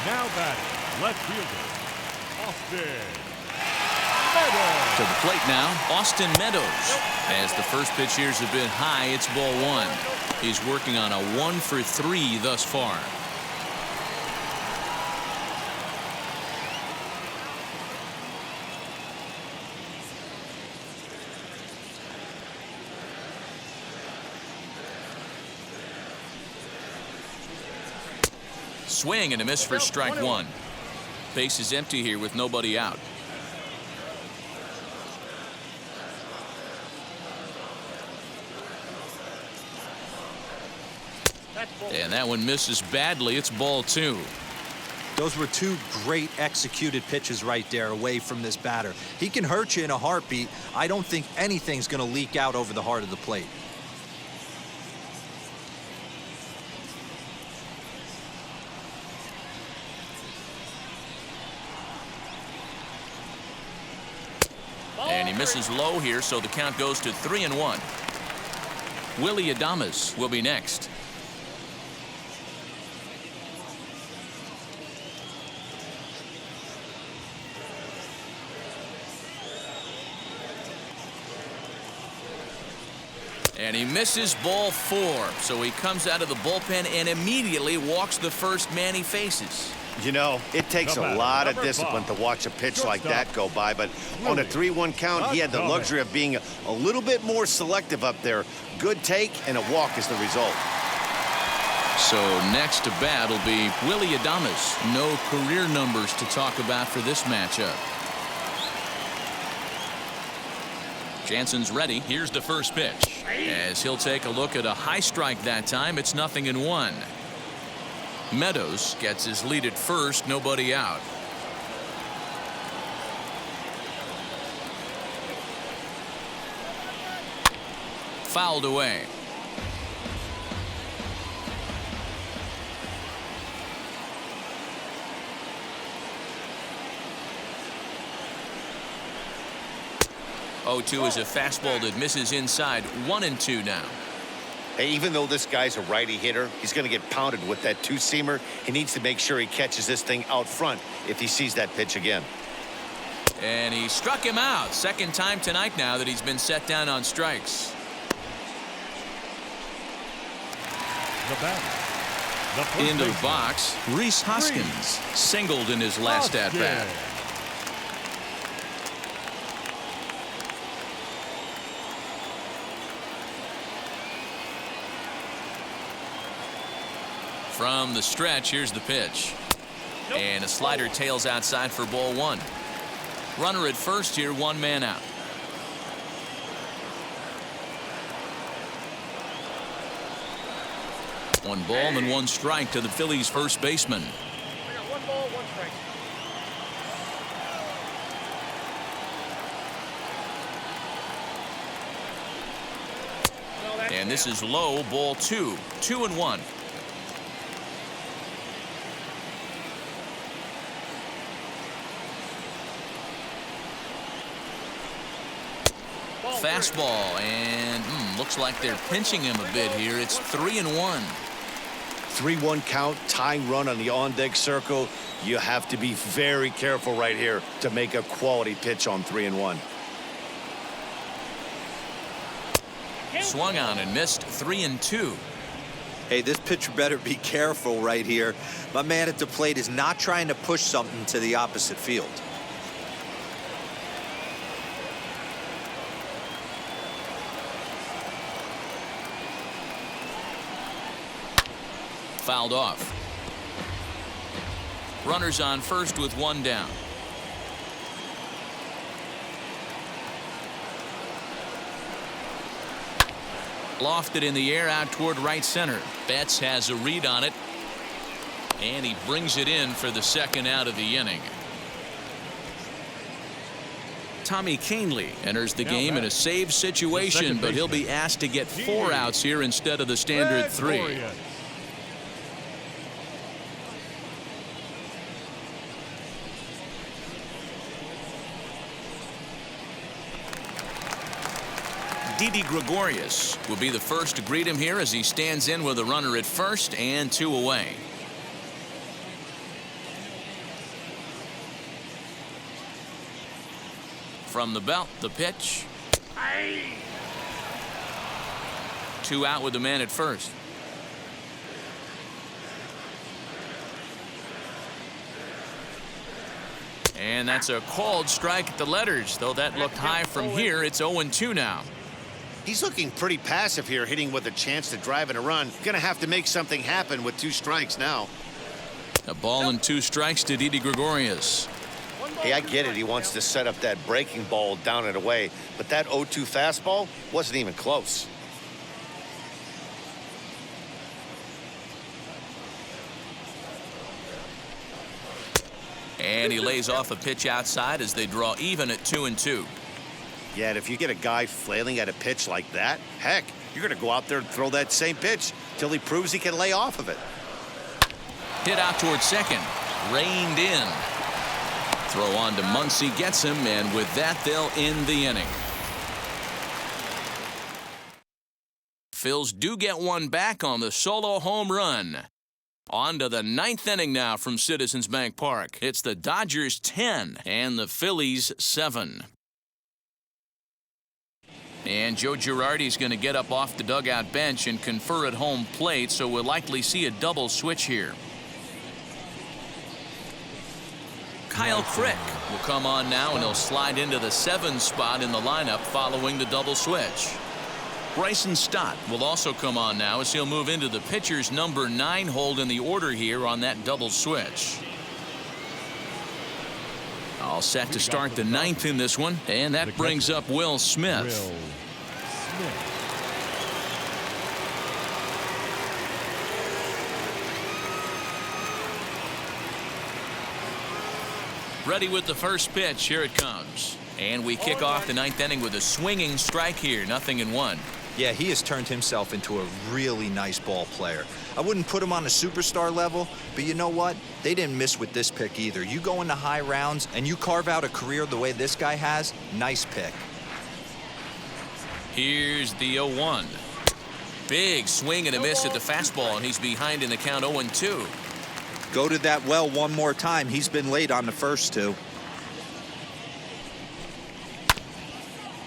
Now batting, left fielder, Austin To Meadows. the plate now, Austin Meadows. As the first pitch here is a bit high, it's ball 1. He's working on a 1-for-3 thus far. Swing and a miss for strike 1. Base is empty here with nobody out. And that one misses badly. It's ball 2. Those were 2 great executed pitches right there away from this batter. He can hurt you in a heartbeat. I don't think anything's going to leak out over the heart of the plate. And he misses low here, so the count goes to 3-1. Willie Adams will be next. And he misses ball 4, so he comes out of the bullpen and immediately walks the first man he faces. You know, it takes a lot of discipline to watch a pitch like that go by, but on a 3-1 count, he had the luxury of being a little bit more selective up there. Good take, and a walk is the result. So next to bat will be Willie Adams. No career numbers to talk about for this matchup. Jansen's ready. Here's the first pitch. As he'll take a look at a high strike that time, it's 0-1. Meadows gets his lead at first, nobody out. Fouled away. Oh, 2 is a fastball that misses inside. 1-2 now. Hey, even though this guy's a righty hitter, he's going to get pounded with that 2-seamer. He needs to make sure he catches this thing out front if he sees that pitch again. And he struck him out. Second time tonight now that he's been set down on strikes. The batter, Into the box, Rhys Hoskins singled in his last at-bat. From the stretch, here's the pitch. And a slider tails outside for ball 1. Runner at first here, 1 man out. 1 ball and 1 strike to the Phillies first baseman. I got 1 ball, 1 strike. And this is low, ball 2. 2-1. Fastball, and looks like they're pinching him a bit here. It's 3-1. 3-1 count, tying run on the on-deck circle. You have to be very careful right here to make a quality pitch on 3-1. Swung on and missed. 3-2. Hey, this pitcher better be careful right here. My man at the plate is not trying to push something to the opposite field. Fouled off. Runners on first with 1 down. Lofted in the air out toward right center. Betts has a read on it, and he brings it in for the 2nd out of the inning. Tommy Kahnle enters the game in a save situation, but he'll be asked to get 4 outs here instead of the standard 3. Didi Gregorius will be the first to greet him here as he stands in with a runner at first and 2 away. From the belt, the pitch. 2 out with the man at first. And that's a called strike at the letters, though that looked high from here. It's 0-2 now. He's looking pretty passive here, hitting with a chance to drive in a run. Gonna have to make something happen with 2 strikes now. A ball and 2 strikes to Didi Gregorius. Hey, I get it. He wants to set up that breaking ball down and away, but that 0-2 fastball wasn't even close. And he lays off a pitch outside as they draw even at 2-2. Yeah, and if you get a guy flailing at a pitch like that, heck, you're going to go out there and throw that same pitch till he proves he can lay off of it. Hit out towards second. Reined in. Throw on to Muncie gets him, and with that, they'll end the inning. Phils do get 1 back on the solo home run. On to the 9th inning now from Citizens Bank Park. It's the Dodgers 10 and the Phillies 7. And Joe Girardi's going to get up off the dugout bench and confer at home plate, so we'll likely see a double switch here. Kyle Crick will come on now, and he'll slide into the 7 spot in the lineup following the double switch. Bryson Stott will also come on now as he'll move into the pitcher's number 9 hold in the order here on that double switch. All set to start the 9th in this one, and that brings up Will Smith. Ready with the first pitch. Here it comes. And we kick off the 9th inning with a swinging strike here. 0-1. Yeah, he has turned himself into a really nice ball player. I wouldn't put him on a superstar level, but you know what? They didn't miss with this pick either. You go into high rounds and you carve out a career the way this guy has, nice pick. Here's the 0-1. Big swing and a miss at the fastball, and he's behind in the count 0-2. Go to that well one more time. He's been late on the first 2.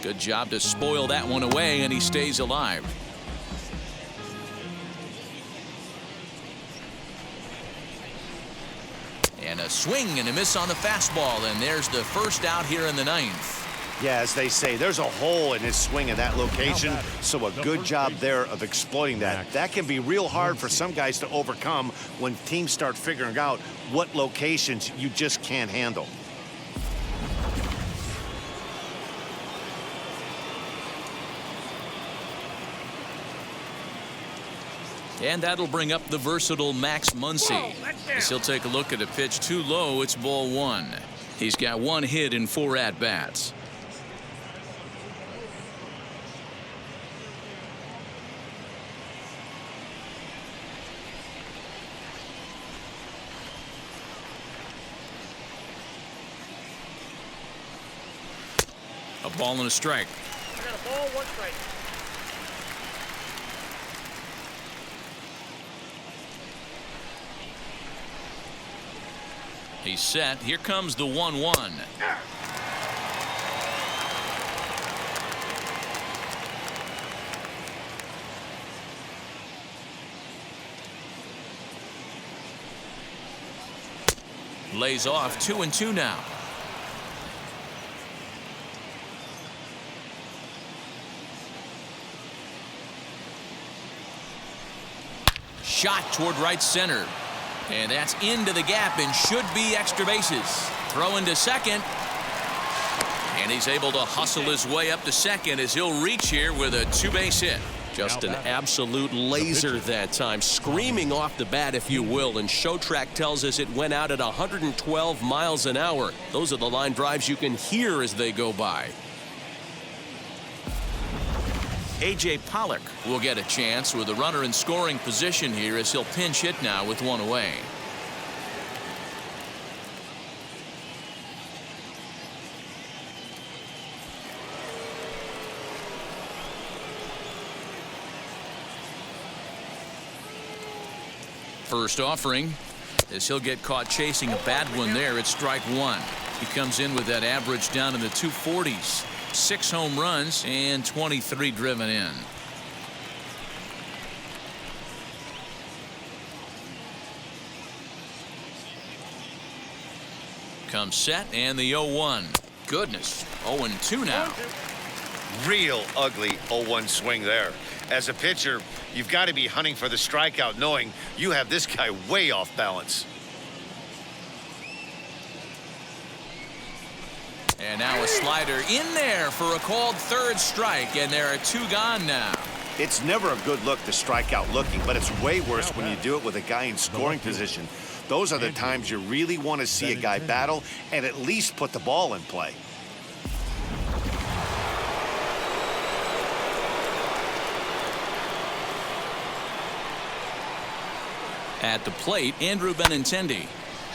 Good job to spoil that one away, and he stays alive. And a swing and a miss on the fastball, and there's the first out here in the 9th. Yeah, as they say, there's a hole in his swing in that location, so a good job there of exploiting that. That can be real hard for some guys to overcome when teams start figuring out what locations you just can't handle. And that'll bring up the versatile Max Muncie. As he'll take a look at a pitch too low. It's ball one. He's got one hit in 4 at-bats. A ball and a strike. I got a ball, 1 strike. He's set. Here comes the 1-1. Lays off 2-2 now. Shot toward right center. And that's into the gap and should be extra bases. Throw into second. And he's able to hustle his way up to second as he'll reach here with a 2-base hit. Just an absolute laser that time, screaming off the bat, if you will. And Showtrack tells us it went out at 112 miles an hour. Those are the line drives you can hear as they go by. A.J. Pollock will get a chance with a runner in scoring position here as he'll pinch hit now with 1 away. First offering as he'll get caught chasing a bad one there at strike 1. He comes in with that average down in the 240s. 6 home runs and 23 driven in. Comes set and the 0-1. Goodness, 0-2 now. Real ugly 0-1 swing there. As a pitcher, you've got to be hunting for the strikeout, knowing you have this guy way off balance. And now a slider in there for a called 3rd strike, and there are 2 gone now. It's never a good look to strike out looking, but it's way worse when you do it with a guy in scoring position. Those are the times you really want to see a guy battle and at least put the ball in play. At the plate, Andrew Benintendi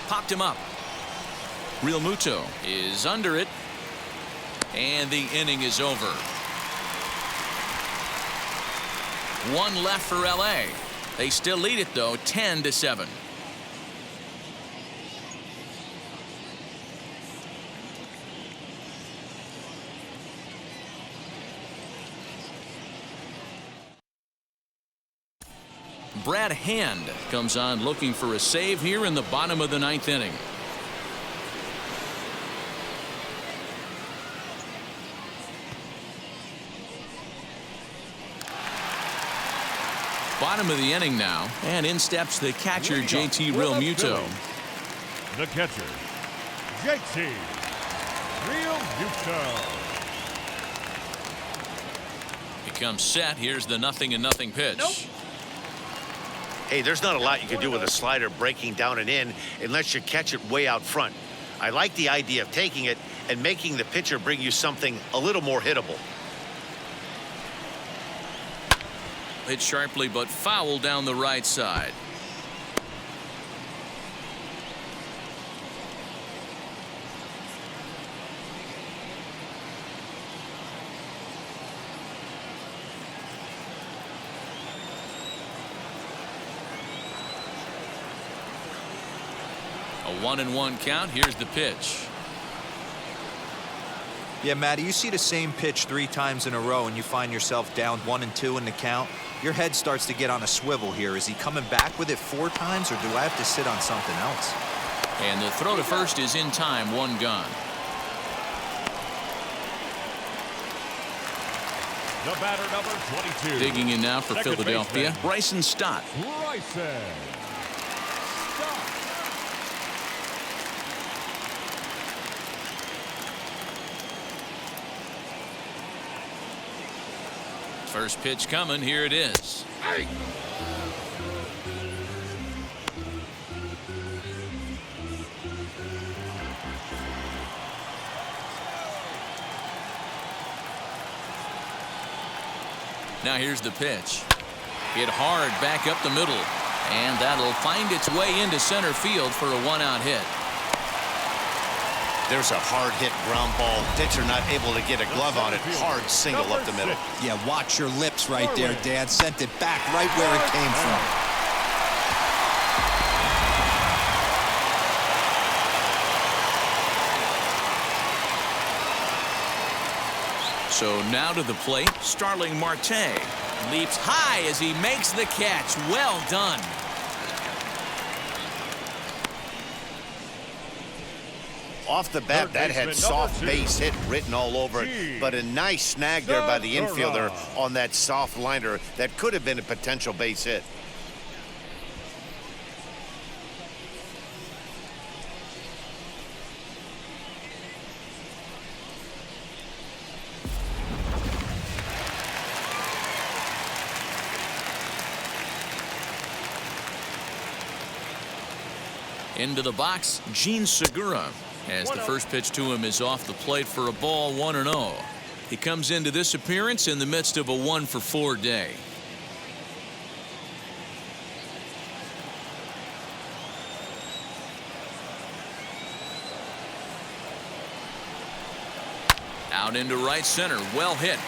popped him up. Real Muto is under it, and the inning is over. 1 left for L.A. They still lead it, though, 10-7. Brad Hand comes on looking for a save here in the bottom of the 9th inning. Bottom of the inning now, and in steps the catcher, JT Realmuto. The catcher, JT Realmuto. He comes set. Here's the 0-0 pitch. Nope. Hey, there's not a lot you can do with a slider breaking down and in unless you catch it way out front. I like the idea of taking it and making the pitcher bring you something a little more hittable. Hit sharply but foul down the right side. A 1-1 count. Here's the pitch. Yeah, Matty, you see the same pitch 3 times in a row and you find yourself down 1-2 in the count. Your head starts to get on a swivel here. Is he coming back with it 4 times, or do I have to sit on something else? And the throw to first is in time. 1 gone. The batter, number 22. Digging in now for Second Philadelphia, baseman, Bryson Stott. Bryson. First pitch coming. Here it is. Now here's the pitch. Hit hard back up the middle. And that'll find its way into center field for a one-out hit. There's a hard hit ground ball. Pitcher not able to get a glove on it. Hard single up the middle. Yeah, watch your lips right there, Dan. Sent it back right where it came from. So now to the plate, Starling Marte leaps high as he makes the catch. Well done. Off the bat, that had soft base hit written all over it, but a nice snag there by the infielder on that soft liner that could have been a potential base hit. Into the box, Gene Segura, as the first pitch to him is off the plate for a ball, 1-0. He comes into this appearance in the midst of a 1-for-4 day. Out into right center, well hit.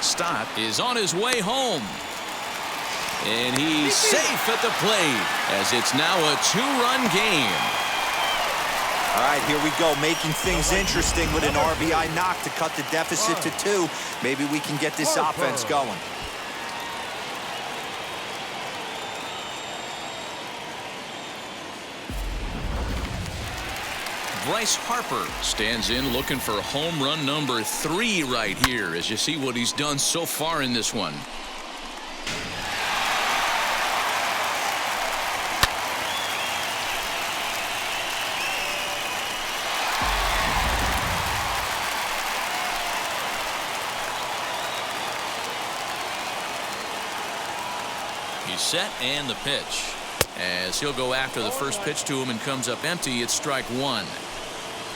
Stott is on his way home. And he's safe at the plate as it's now a two-run game. All right, here we go, making things interesting with an RBI knock to cut the deficit to 2. Maybe we can get this offense going. Bryce Harper stands in looking for home run number 3 right here as you see what he's done so far in this one. He's set and the pitch. As he'll go after the first pitch to him and comes up empty, it's strike 1.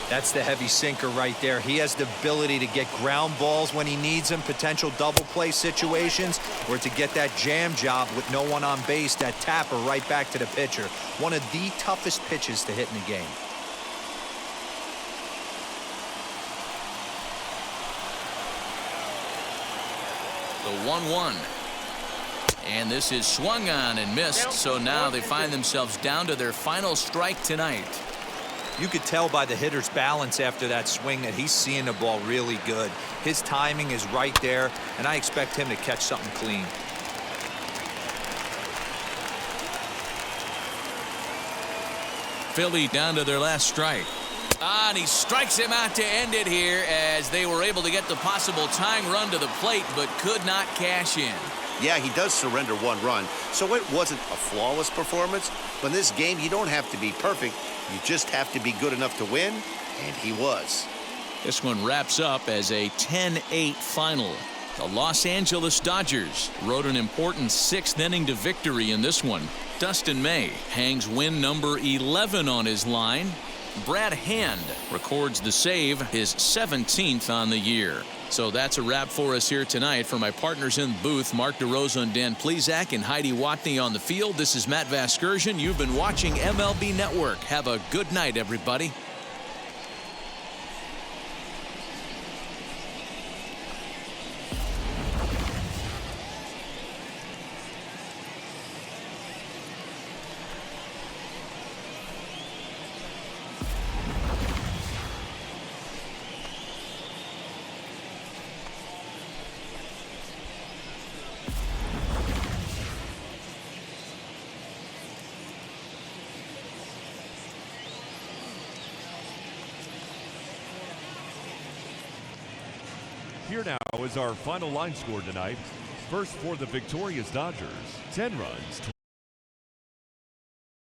That's the heavy sinker right there. He has the ability to get ground balls when he needs them, potential double play situations, or to get that jam job with no one on base, that tapper right back to the pitcher. One of the toughest pitches to hit in the game. The 1-1. And this is swung on and missed, so now they find themselves down to their final strike tonight. You could tell by the hitter's balance after that swing that he's seeing the ball really good. His timing is right there, and I expect him to catch something clean. Philly down to their last strike. And he strikes him out to end it here as they were able to get the possible tying run to the plate but could not cash in. Yeah, he does surrender 1 run, so it wasn't a flawless performance. But in this game, you don't have to be perfect. You just have to be good enough to win, and he was. This one wraps up as a 10-8 final. The Los Angeles Dodgers rode an important 6th inning to victory in this one. Dustin May hangs win number 11 on his line. Brad Hand records the save, his 17th on the year. So that's a wrap for us here tonight. For my partners in the booth, Mark DeRosa and Dan Plesac and Heidi Watney on the field, this is Matt Vasgersian. You've been watching MLB Network. Have a good night, everybody. Here now is our final line score tonight. First for the victorious Dodgers, 10 runs.